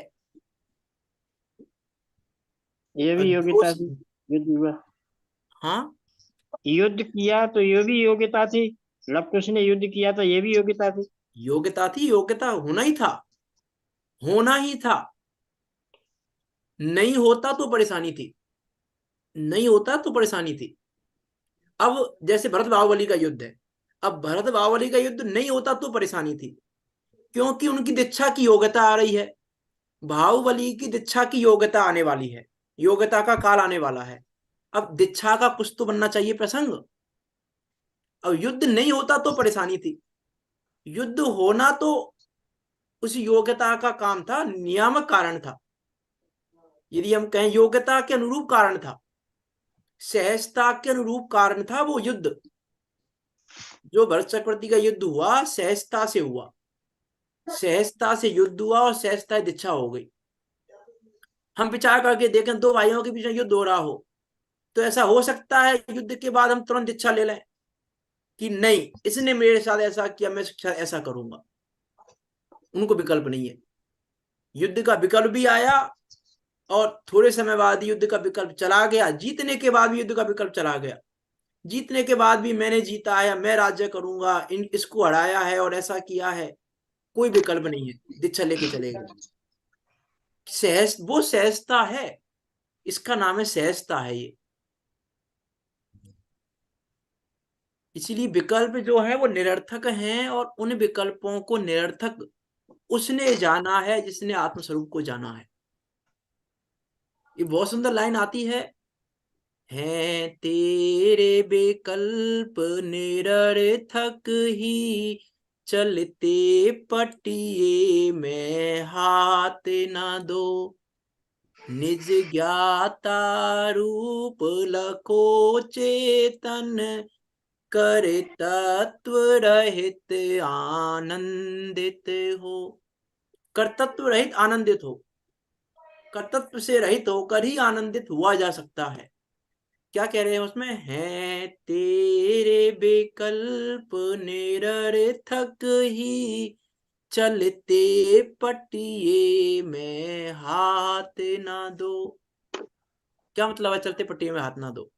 ये और भी योग्यता दोष, थी, युद्ध हुआ, हाँ, युद्ध किया तो ये भी योग्यता थी, लव कुश ने युद्ध किया तो ये भी योग्यता थी। योग्यता थी, योग्यता होना ही था, होना ही था। नहीं होता तो परेशानी थी, नहीं होता तो परेशानी थी। अब जैसे भरत बाहुबली का युद्ध है, अब भरत बाहुबली का युद्ध नहीं होता तो परेशानी थी, क्योंकि उनकी दीक्षा की योग्यता आ रही है, बाहुबली की दीक्षा की योग्यता आने वाली है, योग्यता का काल आने वाला है। अब दीक्षा का कुछ तो बनना चाहिए प्रसंग। अब युद्ध नहीं होता तो परेशानी थी, युद्ध होना तो उस योग्यता का काम था, नियामक कारण था। यदि हम कहें योग्यता के अनुरूप कारण था, सहजता के अनुरूप कारण था वो युद्ध। जो भरत चक्रवर्ती का युद्ध हुआ सहजता से हुआ, सहजता से युद्ध हुआ और सहजता दीक्षा हो गई। हम विचार करके देखें, दो भाइयों के बीच में युद्ध हो रहा हो तो ऐसा हो सकता है युद्ध के बाद हम तुरंत दीक्षा ले लें कि नहीं इसने मेरे साथ ऐसा किया मैं ऐसा करूंगा? उनको विकल्प नहीं है। युद्ध का विकल्प भी आया और थोड़े समय बाद युद्ध का विकल्प चला गया, जीतने के बाद भी युद्ध का विकल्प चला गया। जीतने के बाद भी मैंने जीता है, मैं राज्य करूंगा, इसको हराया है और ऐसा किया है, कोई विकल्प नहीं है, दीक्षा लेके चले गए। सहज, वो सहजता है, इसका नाम है सहजता है ये। इसीलिए विकल्प जो है वो निरर्थक हैं, और उन विकल्पों को निरर्थक उसने जाना है जिसने आत्मस्वरूप को जाना है। ये बहुत सुंदर लाइन आती है तेरे विकल्प निरर्थक ही, चलते पटिए में हाथ न दो, निज ज्ञाता रूप लखो चेतन, कर तत्व रहित आनंदित हो। कर्तत्व रहित आनंदित हो, कर्तत्व से रहित होकर ही आनंदित हुआ जा सकता है। क्या कह रहे हैं उसमें, है तेरे विकल्प निरर्थक ही, चलते पटिए में हाथ ना दो। क्या मतलब है चलते पटिए में हाथ ना दो?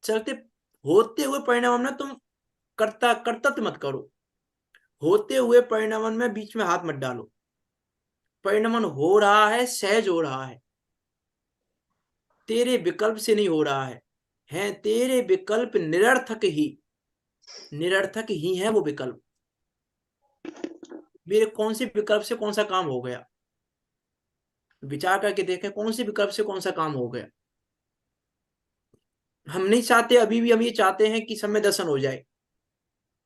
चलते होते हुए परिणाम में तुम कर्तव्य मत करो, होते हुए परिणाम में बीच में हाथ मत डालो। परिणमन हो रहा है, सहज हो रहा है, तेरे विकल्प से नहीं हो रहा है तेरे विकल्प निरर्थक ही, निरर्थक ही है वो विकल्प। मेरे कौन से विकल्प से कौन सा काम हो गया? विचार करके देखें कौन से विकल्प से कौन सा काम हो गया। हम नहीं चाहते, अभी भी हम ये चाहते हैं कि समय दर्शन हो जाए,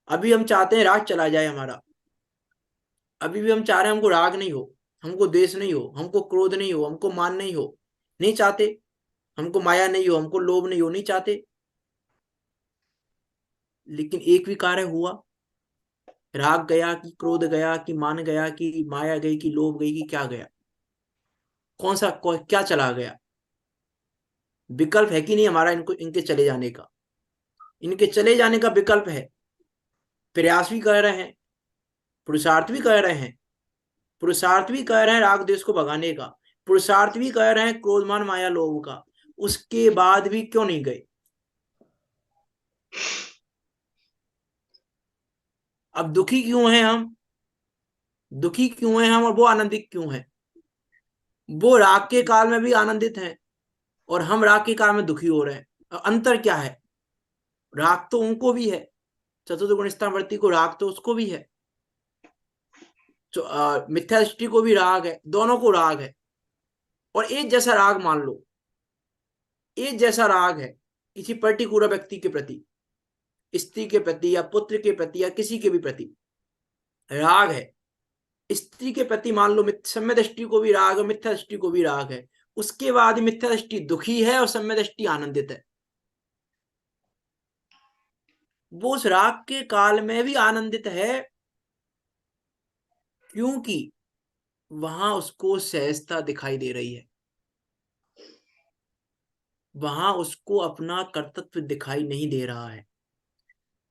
अभी हम चाहते हैं राग चला जाए हमारा, अभी भी हम चाह रहे हैं हमको राग नहीं हो, हमको द्वेष नहीं हो, हमको क्रोध नहीं हो, हमको मान नहीं हो, नहीं चाहते। हमको माया नहीं हो, हमको लोभ नहीं हो, नहीं चाहते। लेकिन एक भी कार्य हुआ, राग गया कि क्रोध गया कि मान गया कि माया गई कि लोभ गई कि क्या गया? कौन सा क्या चला गया? विकल्प है कि नहीं हमारा इनको, इनके चले जाने का? इनके चले जाने का विकल्प है। प्रयास भी कर रहे हैं, पुरुषार्थ भी कर रहे हैं, पुरुषार्थ भी कर रहे हैं राग द्वेष को भगाने का, पुरुषार्थ भी कर रहे हैं क्रोधमान माया लोभ का, उसके बाद भी क्यों नहीं गए? अब दुखी क्यों हैं हम? दुखी क्यों हैं हम और वो आनंदित क्यों हैं? वो राग के काल में भी आनंदित हैं और हम राग के काल में दुखी हो रहे हैं। अंतर क्या है? राग तो उनको भी है, चतुर्थ गुणस्थावर्ती को राग तो उसको भी है, मिथ्या दृष्टि को भी राग है, दोनों को राग है। और एक जैसा राग मान लो, एक जैसा राग है किसी पर्टिकुलर व्यक्ति के प्रति, स्त्री के प्रति या पुत्र के प्रति या किसी के भी प्रति राग है। स्त्री के प्रति मान लो सम्य दृष्टि को भी राग है, मिथ्या दृष्टि को भी राग है, उसके बाद मिथ्या दृष्टि दुखी है और सम्य दृष्टि आनंदित है। वो उस राग के काल में भी आनंदित है, क्योंकि वहां उसको सहजता दिखाई दे रही है, वहां उसको अपना कर्तव्य दिखाई नहीं दे रहा है,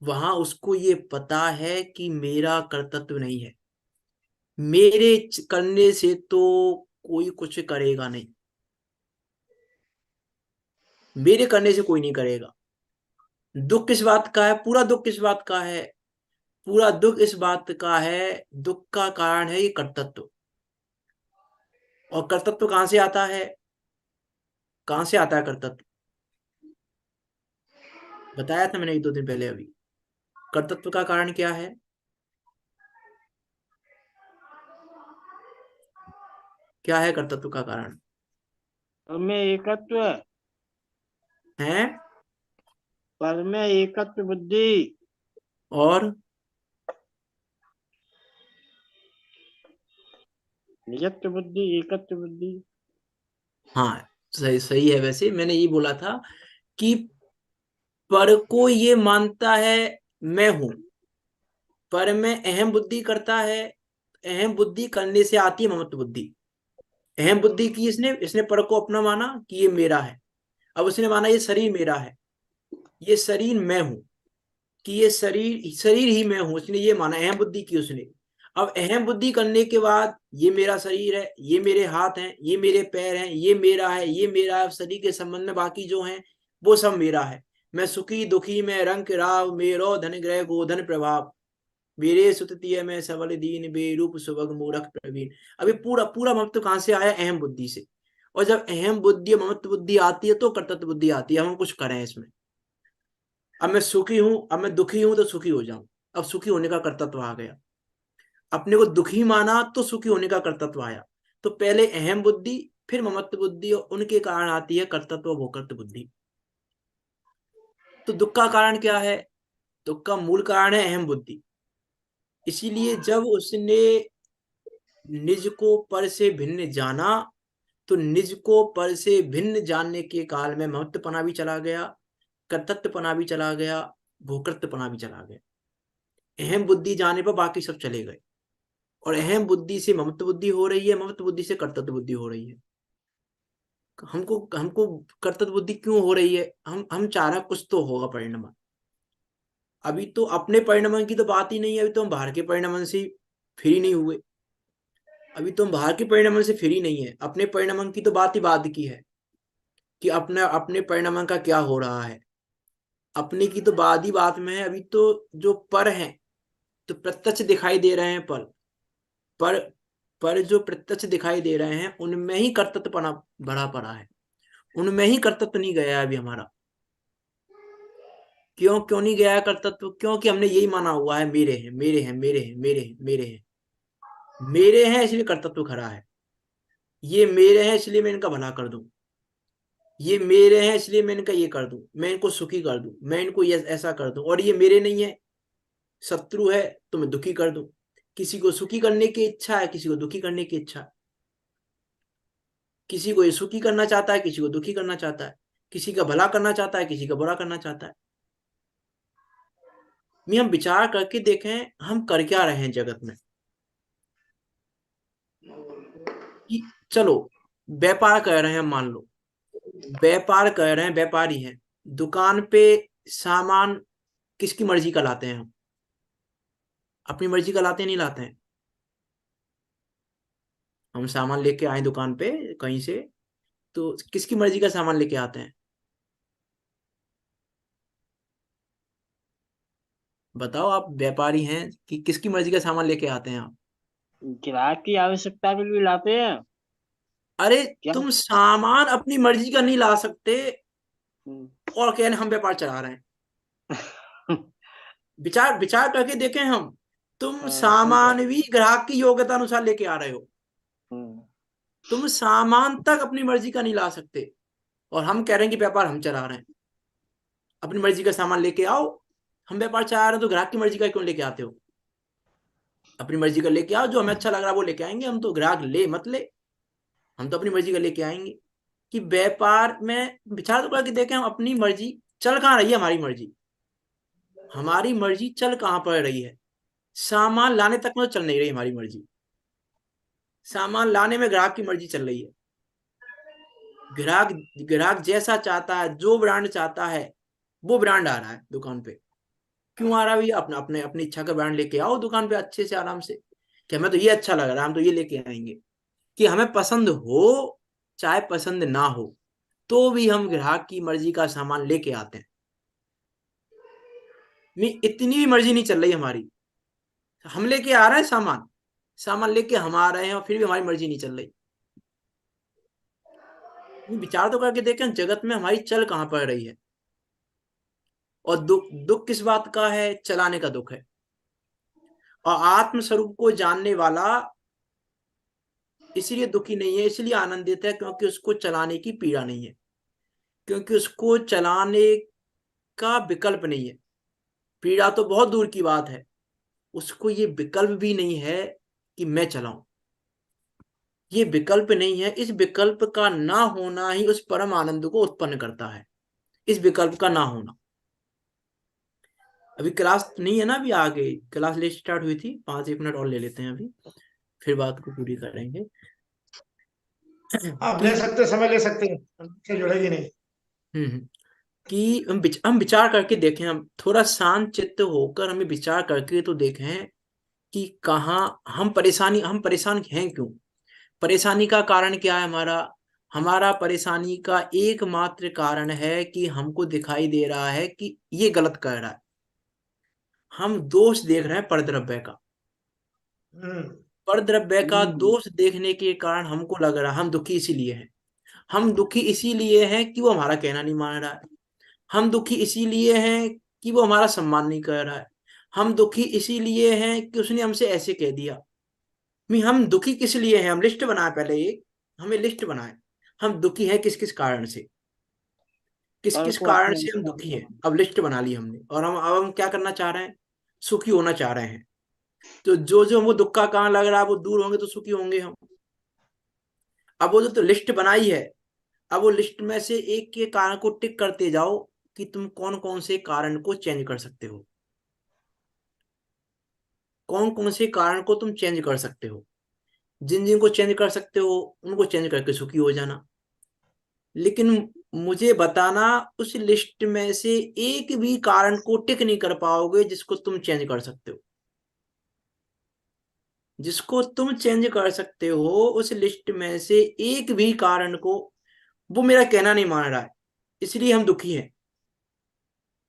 वहां उसको ये पता है कि मेरा कर्तव्य नहीं है, मेरे करने से तो कोई कुछ करेगा नहीं, मेरे करने से कोई नहीं करेगा। दुख किस बात का है? पूरा दुख किस बात का है? पूरा दुख इस बात का है, दुख का कारण है ये कर्तव्य। और कर्तव्य कहां से आता है? कहां से आता है कर्तव्य? बताया था मैंने एक दो दिन पहले अभी। कर्तव्य का कारण क्या है? क्या है कर्तृत्व का कारण? पर में एकत्व, है? पर में एकत्व बुद्धि, और निजत्व बुद्धि, एकत्व बुद्धि। हाँ, सही सही है। वैसे मैंने ये बोला था कि पर को ये मानता है मैं हूं, पर में अहम बुद्धि करता है। अहम बुद्धि करने से आती है ममत्व बुद्धि। अहम बुद्धि की इसने पर को अपना माना कि ये मेरा है। अब उसने माना ये शरीर मेरा है, ये शरीर मैं हूं, कि ये शरीर शरीर ही मैं हूं, उसने ये माना, अहम बुद्धि की उसने। अब अहम बुद्धि करने के बाद ये मेरा शरीर है, ये मेरे हाथ हैं, ये मेरे पैर हैं, ये मेरा है, ये मेरा है, शरीर के संबंध में बाकी जो है वो सब मेरा है। मैं सुखी दुखी में रंग राव, मेरो धन ग्रह गोधन प्रभाव, मेरे सुततीय में सबल दीन बेरूप सुभग मूरख प्रवीण। अभी पूरा पूरा ममत्व कहां से आया? अहम बुद्धि से। और जब अहम बुद्धि ममत्व बुद्धि आती है तो कर्तव्य बुद्धि आती है, हम कुछ करें इसमें। अब मैं सुखी हूं, अब मैं दुखी हूं तो सुखी हो जाऊं, अब सुखी होने का कर्तव्य आ गया। अपने को दुखी माना तो सुखी होने का कर्तव्य आया। तो पहले अहम बुद्धि, फिर ममत्व बुद्धि, और उनके कारण आती है कर्तव्य भोक्तृ बुद्धि। तो दुख का कारण क्या है? दुख का मूल कारण है अहम बुद्धि। इसीलिए जब उसने निज को पर से भिन्न जाना, तो निज को पर से भिन्न जानने के काल में महत्वपना भी चला गया, कर्तृत्वपना भी चला गया, भोक्तृत्वपना भी चला गया। अहम बुद्धि जाने पर बाकी सब चले गए। और अहम बुद्धि से ममत्व बुद्धि हो रही है, ममत्व बुद्धि से कर्तव्य बुद्धि हो रही है। हमको हमको कर्तव्य बुद्धि क्यों हो रही है? हम चाह रहे कुछ तो होगा परिणाम। अभी तो अपने परिणाम की तो बात ही नहीं है, अभी तो हम बाहर के परिणाम से फ्री नहीं हुए। अभी तो हम बाहर के परिणाम से फ्री नहीं है, अपने परिणाम की तो बात ही बाद की है कि अपने अपने परिणाम का क्या हो रहा है। अपने की तो बाद ही बात में है। अभी तो जो पर है, तो प्रत्यक्ष दिखाई दे रहे हैं पर पर जो प्रत्यक्ष दिखाई दे रहे हैं उनमें ही कर्तव्यपना भरा पड़ा है, उनमें ही कर्तव्य नहीं गया है अभी हमारा। क्यों क्यों नहीं गया है कर्तव्य? क्योंकि हमने यही माना हुआ है, मेरे हैं मेरे हैं मेरे हैं मेरे हैं मेरे हैं, मेरे हैं इसलिए कर्तव्य खड़ा है। ये मेरे हैं इसलिए मैं इनका भला कर दूं, ये मेरे हैं इसलिए मैं इनका ये कर दूं, मैं इनको सुखी कर दूं, मैं इनको ये ऐसा कर दूं। और ये मेरे नहीं है, शत्रु है, तो मैं दुखी कर दूं। किसी को सुखी करने की इच्छा है, किसी को दुखी करने की इच्छा है। किसी को ये सुखी करना चाहता है, किसी को दुखी करना चाहता है। किसी का भला करना चाहता है, किसी का बुरा करना चाहता है। हम विचार करके देखें हम कर क्या रहे हैं जगत में। कि चलो व्यापार कर रहे हैं, मान लो व्यापार कर रहे हैं, व्यापारी हैं, दुकान पे सामान किसकी मर्जी का लाते हैं? हम अपनी मर्जी का लाते हैं, नहीं लाते हैं? हम सामान लेके आए दुकान पे कहीं से, तो किसकी मर्जी का सामान लेके आते हैं? बताओ, आप व्यापारी हैं कि किसकी मर्जी का सामान लेके आते हैं आप? ग्राहक की आवश्यकता के लिए लाते हैं अरे, क्या? तुम सामान अपनी मर्जी का नहीं ला सकते हम्म। और कहने हम व्यापार चला रहे हैं। विचार विचार करके देखें हम। तुम ठीक है। सामान भी ग्राहक की योग्यता अनुसार लेके आ रहे हो, हम्म। तुम सामान तक अपनी मर्जी का नहीं ला सकते, और हम कह रहे हैं कि व्यापार हम चला रहे हैं। अपनी मर्जी का सामान लेके आओ। हम व्यापार चला रहे हैं तो ग्राहक की मर्जी का क्यों लेके आते हो? अपनी मर्जी का लेके आओ, जो हमें अच्छा लग रहा है वो लेके आएंगे हम तो। ग्राहक ले मत ले, हम तो अपनी मर्जी का लेके आएंगे। कि व्यापार में विचार तो करके देखें हम, अपनी मर्जी चल कहाँ रही है? हमारी मर्जी, हमारी मर्जी चल कहाँ पर रही है? सामान लाने तक में तो चल नहीं रही हमारी मर्जी। सामान लाने में ग्राहक की मर्जी चल रही है। ग्राहक ग्राहक जैसा चाहता है, जो ब्रांड चाहता है वो ब्रांड आ रहा है दुकान पे। क्यों आ रहा है भैया? अपना अपने अपनी इच्छा का ब्रांड लेके आओ दुकान पे अच्छे से आराम से, कि हमें तो ये अच्छा लग रहा है हम तो ये लेके आएंगे। कि हमें पसंद हो चाहे पसंद ना हो, तो भी हम ग्राहक की मर्जी का सामान लेके आते हैं। नहीं, इतनी भी मर्जी नहीं चल रही हमारी। हम लेके आ रहे हैं सामान, सामान लेके हम आ रहे हैं और फिर भी हमारी मर्जी नहीं चल रही। विचार तो करके देखें जगत में हमारी चल कहाँ पड़ रही है। और दुख दुख किस बात का है? चलाने का दुख है। और आत्म स्वरूप को जानने वाला इसलिए दुखी नहीं है, इसलिए आनंदित है, क्योंकि उसको चलाने की पीड़ा नहीं है, क्योंकि उसको चलाने का विकल्प नहीं है। पीड़ा तो बहुत दूर की बात है, उसको ये विकल्प भी नहीं है कि मैं चलाऊं। ये विकल्प नहीं है, इस विकल्प का ना होना ही उस परम आनंद को उत्पन्न करता है, इस विकल्प का ना होना। अभी क्लास नहीं है ना, अभी आगे क्लास ले स्टार्ट हुई थी, 5 एक मिनट और ले लेते हैं अभी, फिर बात को पूरी करेंगे। आप ले कि सकते, समय ले सकते हैं, हमसे जुड़ेगी नहीं। हम्म कि हम विचार करके देखें, हम थोड़ा शांत चित्त होकर हमें विचार करके तो देखें कि कहाँ हम परेशान हैं क्यों। परेशानी का कारण क्या है हमारा? हमारा परेशानी का एकमात्र कारण है कि हमको दिखाई दे रहा है कि ये गलत कर रहा है। हम दोष देख रहे हैं परद्रव्य का, हम्म। परद्रव्य का दोष देखने के कारण हमको लग रहा है हम दुखी इसीलिए हैं। हम दुखी इसीलिए हैं कि वो हमारा कहना नहीं मान रहा है। हम दुखी इसीलिए हैं कि वो हमारा सम्मान नहीं कर रहा है। हम दुखी इसीलिए हैं कि उसने हमसे ऐसे कह दिया। हम दुखी किस लिए हैं? हम लिस्ट बनाए पहले, एक हमें लिस्ट बनाए, हम दुखी है किस किस कारण से, किस कल किस को कारण अपने से हम अनुसार। दुखी हैं। अब लिस्ट बना ली हमने, और अब हम क्या करना चाह रहे हैं? सुखी होना चाह रहे हैं। तो जो जो हमको दुख का कारण लग रहा है वो दूर होंगे तो सुखी होंगे हम। अब वो जो तो लिस्ट बनाई है, अब वो लिस्ट में से एक के कारण को टिक करते जाओ कि तुम कौन कौन से कारण को चेंज कर सकते हो, कौन कौन से कारण को तुम चेंज कर सकते हो। जिन जिन को चेंज कर सकते हो उनको चेंज करके सुखी हो जाना। लेकिन मुझे बताना, उस लिस्ट में से एक भी कारण को टिक नहीं कर पाओगे जिसको तुम चेंज कर सकते हो। जिसको तुम चेंज कर सकते हो उस लिस्ट में से एक भी कारण को वो मेरा कहना नहीं मान रहा है, इसलिए हम दुखी हैं।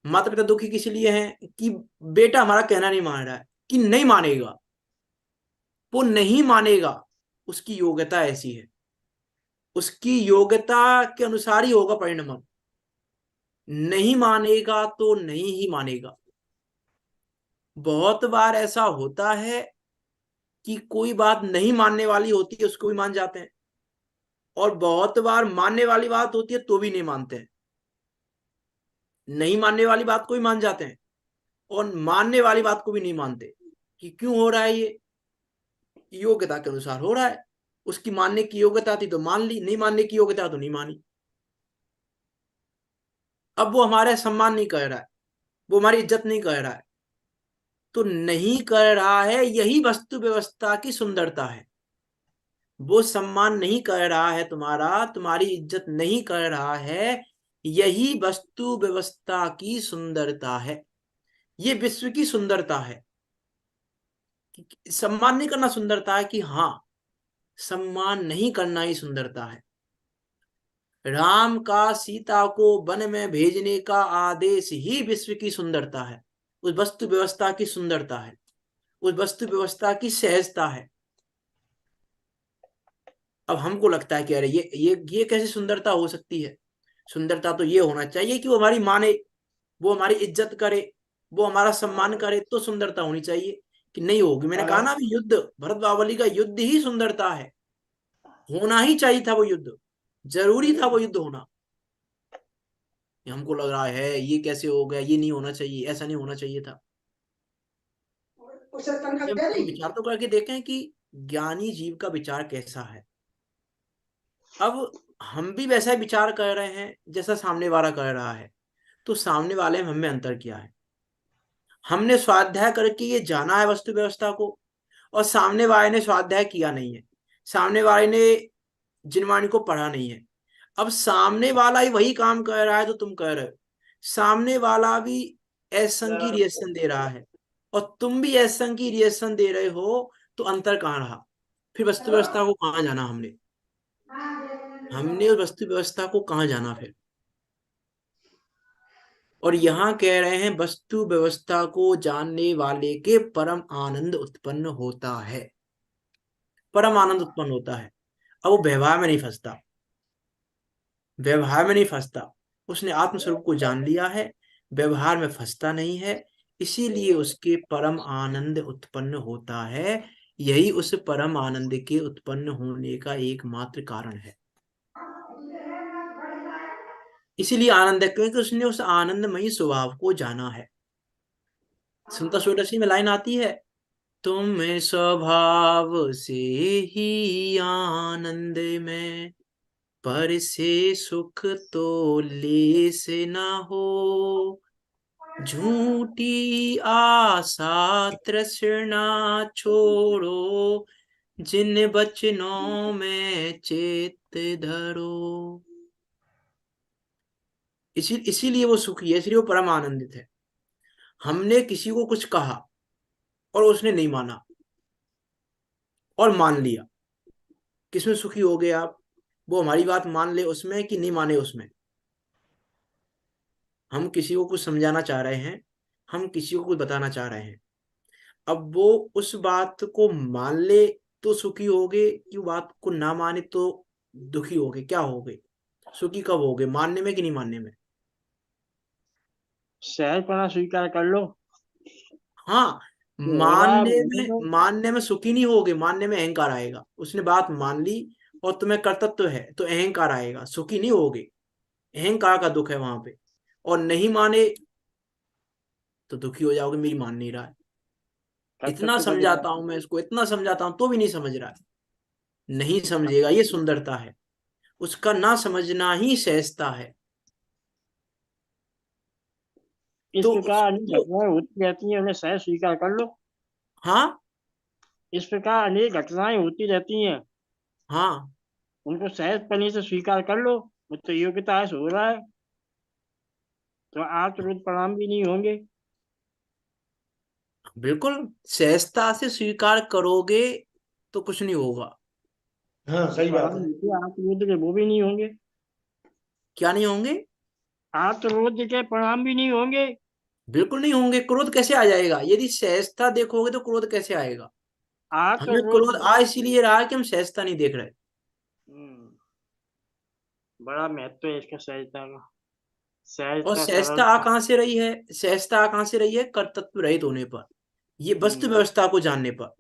माता पिता दुखी किस लिए हैं? कि बेटा हमारा कहना नहीं मान रहा है, कि नहीं मानेगा, वो नहीं मानेगा, उसकी योग्यता ऐसी है, उसकी योग्यता के अनुसार ही होगा परिणाम। नहीं मानेगा तो नहीं ही मानेगा। बहुत बार ऐसा होता है कि कोई बात नहीं मानने वाली होती है उसको भी मान जाते हैं, और बहुत बार मानने वाली बात होती है तो भी नहीं मानते हैं। नहीं मानने वाली बात को भी मान जाते हैं और मानने वाली बात को भी नहीं मानते। कि क्यों हो रहा है ये? योग्यता के अनुसार हो रहा है। उसकी मानने की योग्यता थी तो मान ली, नहीं मानने की योग्यता तो नहीं मानी। अब वो हमारे सम्मान नहीं कर रहा है, वो हमारी इज्जत नहीं कर रहा है, तो नहीं कर रहा है, यही वस्तु व्यवस्था की सुंदरता है। वो सम्मान नहीं कर रहा है तुम्हारा, तुम्हारी इज्जत नहीं कर रहा है, यही वस्तु व्यवस्था की सुंदरता है, ये विश्व की सुंदरता है। सम्मान नहीं करना सुंदरता है? कि हाँ, सम्मान नहीं करना ही सुंदरता है। राम का सीता को वन में भेजने का आदेश ही विश्व की सुंदरता है, उस वस्तु व्यवस्था की सुंदरता है, उस वस्तु व्यवस्था की सहजता है। अब हमको लगता है कि अरे ये कैसे सुंदरता हो सकती है? सुंदरता तो ये होना चाहिए कि वो हमारी माने, वो हमारी इज्जत करे, वो हमारा सम्मान करे, तो सुंदरता होनी चाहिए। कि नहीं होगी। मैंने कहा ना, अभी युद्ध, भरत बावली का युद्ध ही सुंदरता है। होना ही चाहिए था वो युद्ध, जरूरी था वो युद्ध होना। हमको लग रहा है ये कैसे हो गया, ये नहीं होना चाहिए, ऐसा नहीं होना चाहिए था। जब हम विचार तो करके देखें कि ज्ञानी जीव का विचार कैसा है। अब हम भी वैसा ही विचार कर रहे हैं जैसा सामने वाला कर रहा है, तो सामने वाले में हमें अंतर क्या है? हमने स्वाध्याय करके ये जाना है वस्तु व्यवस्था को, और सामने वाले ने स्वाध्याय किया नहीं है, सामने वाले ने जिनवाणी को पढ़ा नहीं है। अब सामने वाला ही वही काम कर रहा है जो तुम कर रहे हो, सामने वाला भी एसंग की रिएक्शन दे रहा है और तुम भी एसंग की रिएक्शन दे रहे हो, तो अंतर कहाँ रहा? फिर वस्तु व्यवस्था को कहाँ जाना? हमने हमने उस वस्तु व्यवस्था को कहाँ जाना फिर? और यहाँ कह रहे हैं वस्तु व्यवस्था को जानने वाले के परम आनंद उत्पन्न होता है, परम आनंद उत्पन्न होता है। अब वो व्यवहार में नहीं फंसता, व्यवहार में नहीं फंसता, उसने आत्मस्वरूप को जान लिया है, व्यवहार में फंसता नहीं है, इसीलिए उसके परम आनंद उत्पन्न होता है। यही उस परम आनंद के उत्पन्न होने का एकमात्र कारण है। इसीलिए आनंद है, क्योंकि उसने उस आनंदमयी स्वभाव को जाना है। संत षोडशी में लाइन आती है, तुम स्वभाव से ही आनंद में, पर से सुख तो लेस न हो, झूठी आशा तृष्णा छोड़ो, जिन बचनों में चित्त धरो। इसीलिए वो सुखी है, इसलिए वो परम आनंदित है। हमने किसी को कुछ कहा और उसने नहीं माना और मान लिया, किसमें सुखी हो गए आप? वो हमारी बात मान ले उसमें कि नहीं माने उसमें। हम किसी को कुछ समझाना चाह रहे हैं, हम किसी को कुछ बताना चाह रहे हैं, अब वो उस बात को मान ले तो सुखी हो गए, कि बात को ना माने तो दुखी हो गए, क्या हो गए? सुखी कब हो गए, मानने में कि नहीं मानने में? सहजपना स्वीकार कर लो, हाँ, जो हो रहा है वो होने दो। मानने में सुखी नहीं होगे, मानने में अहंकार आएगा। उसने बात मान ली और तुम्हें कर्तव्य है तो अहंकार आएगा, सुखी नहीं होगे। अहंकार का दुख है वहां पे। और नहीं माने तो दुखी हो जाओगे, मेरी मान नहीं रहा है। इतना कर्तव्य बजेगा। समझाता हूं मैं इसको, इतना समझाता हूं तो भी नहीं समझ रहा है। नहीं समझेगा, ये सुंदरता है। उसका ना समझना ही सहजता है। इस तो प्रकार अनेक उसको, घटनाएं होती रहती हैं, उन्हें सहज स्वीकार कर लो। हाँ इस प्रकार अनेक घटनाएं होती रहती हैं, हाँ, उनको सहज पनी से स्वीकार कर लो। मुझे योग्यता है, सो हो रहा है, तो आप तुरंत प्रणाम भी नहीं होंगे। बिल्कुल। सहजता से स्वीकार करोगे तो कुछ नहीं होगा। हाँ जो सही बात प्रणाम है। होते हैं आप विरुद्ध के, वो भी नहीं होंगे। क्या नहीं होंगे? आप विरुद्ध के प्रणाम भी नहीं होंगे। बिल्कुल नहीं होंगे। क्रोध कैसे आ जाएगा? यदि सहजता देखोगे तो क्रोध कैसे आएगा? आप हमें विरुद्ध। क्रोध आ इसीलिए रहा है कि हम सहजता नहीं देख रहे। हम्म, बड़ा महत्व है इसका, सहजता का। और सहजता, सहजता आ सरलता। कहां से रही है? सहजता आ कहां से रही है? कर्तव्य रहित होने पर, ये वस्तु हम्म, व्यवस्था को जानने पर।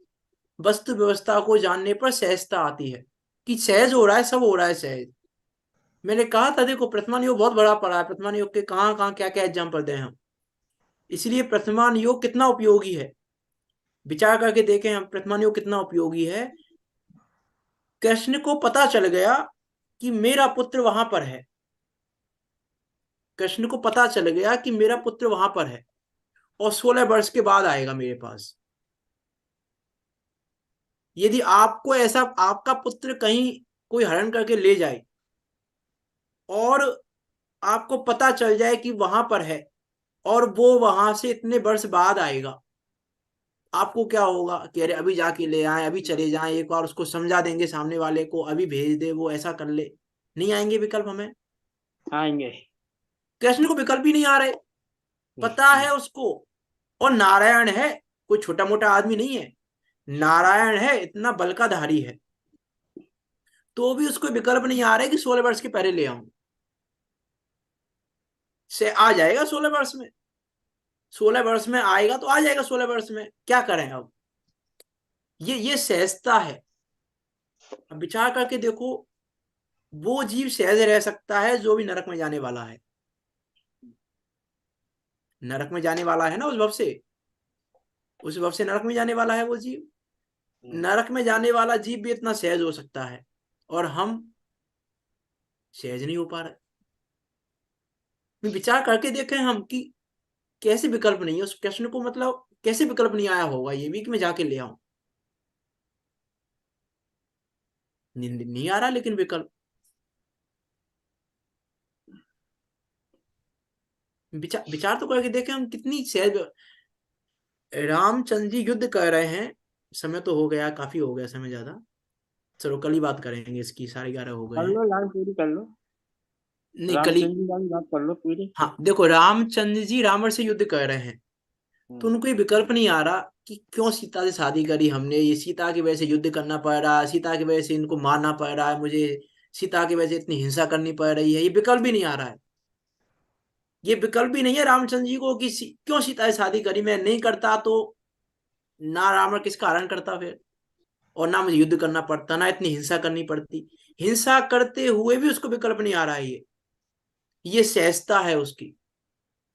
वस्तु व्यवस्था को जानने पर सहजता आती है, कि सहज हो रहा है, सब हो रहा है सहज। मैंने कहा था देखो, प्रतिमान योग बहुत बड़ा पड़ा है। प्रतिमान योग के कहाँ कहाँ क्या क्या एग्जाम्पल दें हम। इसलिए प्रतिमान योग कितना उपयोगी है, विचार करके देखें हम, प्रतिमान योग कितना उपयोगी है। कृष्ण को पता चल गया कि मेरा पुत्र वहां पर है। कृष्ण को पता चल गया कि मेरा पुत्र वहां पर है और 16 वर्ष के बाद आएगा मेरे पास। यदि आपको ऐसा, आपका पुत्र कहीं कोई हरण करके ले जाए और आपको पता चल जाए कि वहां पर है और वो वहां से इतने वर्ष बाद आएगा, आपको क्या होगा कि अरे अभी जाके ले आए, अभी चले जाएं, एक बार उसको समझा देंगे सामने वाले को, अभी भेज दे, वो ऐसा कर ले। नहीं आएंगे विकल्प हमें? आएंगे। कृष्ण को विकल्प ही नहीं आ रहे, पता है उसको। और नारायण है, कोई छोटा मोटा आदमी नहीं है, नारायण है, इतना बल का धारी है, तो भी उसको विकल्प नहीं आ रहा है कि 16 वर्ष के पहले ले आऊं। से आ जाएगा 16 वर्ष में, 16 वर्ष में आएगा तो आ जाएगा 16 वर्ष में, क्या करें अब? ये सहजता है। अब विचार करके देखो, वो जीव सहज रह सकता है जो भी नरक में जाने वाला है। नरक में जाने वाला है ना, उस भव से नरक में जाने वाला है वो जीव। नरक में जाने वाला जीव भी इतना सहज हो सकता है, और हम सहज नहीं हो पा रहे। विचार करके देखें हम कि कैसे विकल्प नहीं है उस प्रश्न को, मतलब कैसे विकल्प नहीं आया होगा ये भी कि मैं जाके ले आऊं। नींद नहीं आ रहा लेकिन विकल्प। विचार तो करके देखें हम कितनी सहज। रामचंद्र जी युद्ध कर रहे हैं, समय तो हो गया, काफी हो गया समय ज्यादा। चलो कल ही बात करेंगे इसकी, 11:30 हो गए कर हैं। लो, लाइन पूरी कर लो। नहीं कल ही। रामचंद्र जी वाली बात कर लो पूरी। हाँ देखो, रामचंद्र जी रावण से युद्ध कर रहे हैं, तो हम्म, उनको ये विकल्प नहीं आ रहा कि क्यों सीता से शादी करी हमने, ये सीता की वजह से युद्ध करना पड़ रहा है, सीता की वजह से इनको मारना पड़ रहा है मुझे, सीता की वजह से इतनी हिंसा करनी पड़ रही है। ये विकल्प भी नहीं आ रहा है। ये विकल्प भी नहीं है रामचंद्र जी को कि क्यों सीता से शादी करी, मैं नहीं करता तो ना रावण किसका हरण करता फिर। और ना मुझे युद्ध करना पड़ता, ना इतनी हिंसा करनी पड़ती। हिंसा करते हुए भी उसको विकल्प नहीं आ रहा है। ये सहजता है उसकी,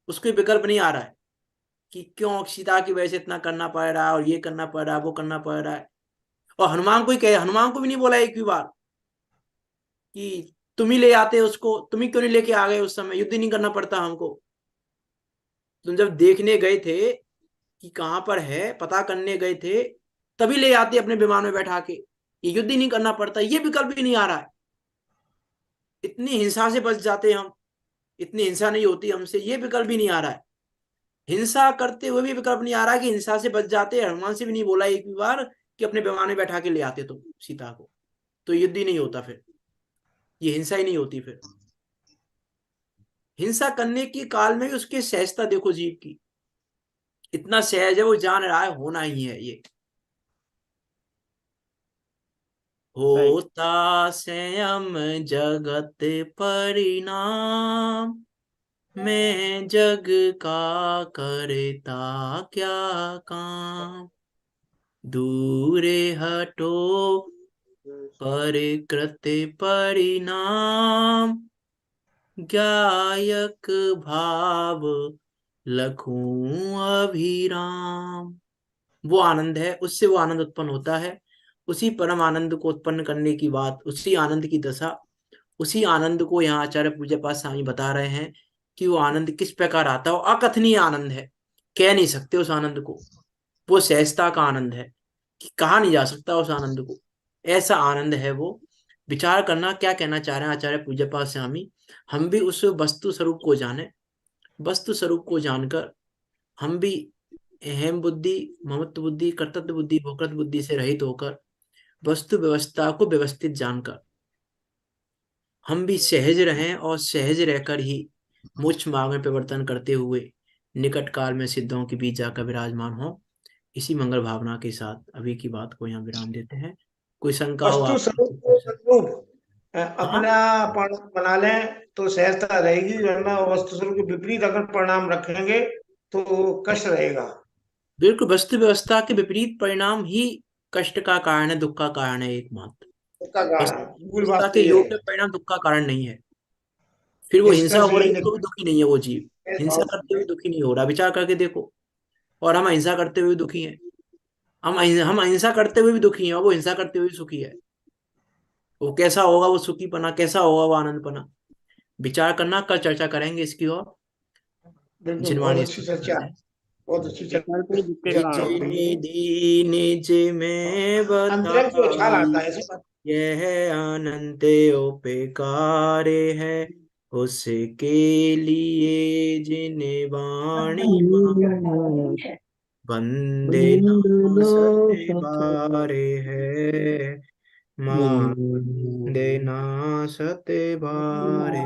उसको विकल्प नहीं आ रहा है कि क्यों सीता की वजह से इतना करना पड़ रहा है और ये करना पड़ रहा है, वो करना पड़ रहा है। और हनुमान को ही कहे, हनुमान को भी नहीं बोला एक भी बार कि तुम ही ले आते उसको, तुम ही क्यों नहीं लेके आ गए, उस समय युद्ध नहीं करना पड़ता हमको। तुम जब देखने गए थे कि कहां पर है, पता करने गए थे, तभी ले आते अपने विमान में बैठा के। ये युद्ध ही नहीं करना पड़ता, ये विकल्प भी नहीं आ रहा है। इतनी हिंसा से बच जाते हम, इतनी हिंसा नहीं होती हमसे, ये विकल्प भी नहीं आ रहा है। हिंसा करते हुए भी विकल्प नहीं आ रहा है कि हिंसा से बच जाते। हनुमान से भी नहीं बोला एक भी बार कि अपने विमान में बैठा के ले आते तुम सीता को, तो युद्ध ही नहीं होता, फिर ये हिंसा ही नहीं होती। फिर हिंसा करने की काल में भी उसकी सहजता देखो जीव की, इतना सहज है, वो जान रहा है होना ही है ये। सही। होता संयम जगत परिणाम, मैं जग का करता क्या काम। दूरे हटो पर कृत्य परिणाम, गायक भाव लखूं अभिराम। वो आनंद है, उससे वो आनंद उत्पन्न होता है। उसी परम आनंद को उत्पन्न करने की बात, उसी आनंद की दशा, उसी आनंद को यहाँ आचार्य पूज्य पाद स्वामी बता रहे हैं कि वो आनंद किस प्रकार आता है। वो अकथनीय आनंद है, कह नहीं सकते उस आनंद को। वो सहजता का आनंद है कि कहा नहीं जा सकता उस आनंद को, ऐसा आनंद है वो। विचार करना क्या कहना चाह रहे हैं आचार्य पूज्य पाद स्वामी। हम भी उस वस्तु स्वरूप को जाने, वस्तु स्वरूप को जानकर हम भी अहम बुद्धि, ममत्व बुद्धि, कर्तव्य बुद्धि, भोक्तृ बुद्धि से रहित होकर वस्तु व्यवस्था को व्यवस्थित जानकर हम भी सहज रहें, और सहज रहकर ही मोक्ष मार्ग में परिवर्तन करते हुए निकट काल में सिद्धों के बीच जाकर विराजमान हो। इसी मंगल भावना के साथ अभी की बात को यहाँ विराम देते हैं। कोई शंका हो वस्तु आप स्वरूप तो को पूछ सकते। अनुरूप हाँ, अपना परिणाम बना लें तो सहजता रहेगी, वरना वस्तु स्वरूप के विपरीत अगर परिणाम रखेंगे तो कष्ट रहेगा। बिल्कुल, वस्तु व्यवस्था के विपरीत परिणाम ही कष्ट का कारण है, दुख का कारण है एकमात्र। उसका कारण वस्तु मूल बात व्यवस्था तो के ये है। योग्य परिणाम दुख का कारण नहीं है। फिर वो हिंसा निष्कर्ष हो रही यही है तो भी दुखी नहीं है वो जीव, हिंसा निकल करते हुए दुखी नहीं हो रहा, विचार करके देखो। और हम अहिंसा करते हुए दुखी हैं, हम अहिंसा करते हुए भी दुखी हैं, और वो हिंसा करते हुए भी सुखी है। वो कैसा होगा वो सुखी पना, कैसा होगा वो आनंद पना, विचार करना। कल चर्चा करेंगे इसकी और बिल्कुल, बहुत जिनवाणी अच्छी स्पष्ट चर्चा करते है, हैं। बहुत अच्छी विकल्प ही दुख के निज कारण है। निधि निज में अंतरंग से उछाल बताई, आता है ऐसी बात। यह अनंत उपकार है उसके लिए जिन वाणी बंदे ना सते बारे है, मान देना सते बारे।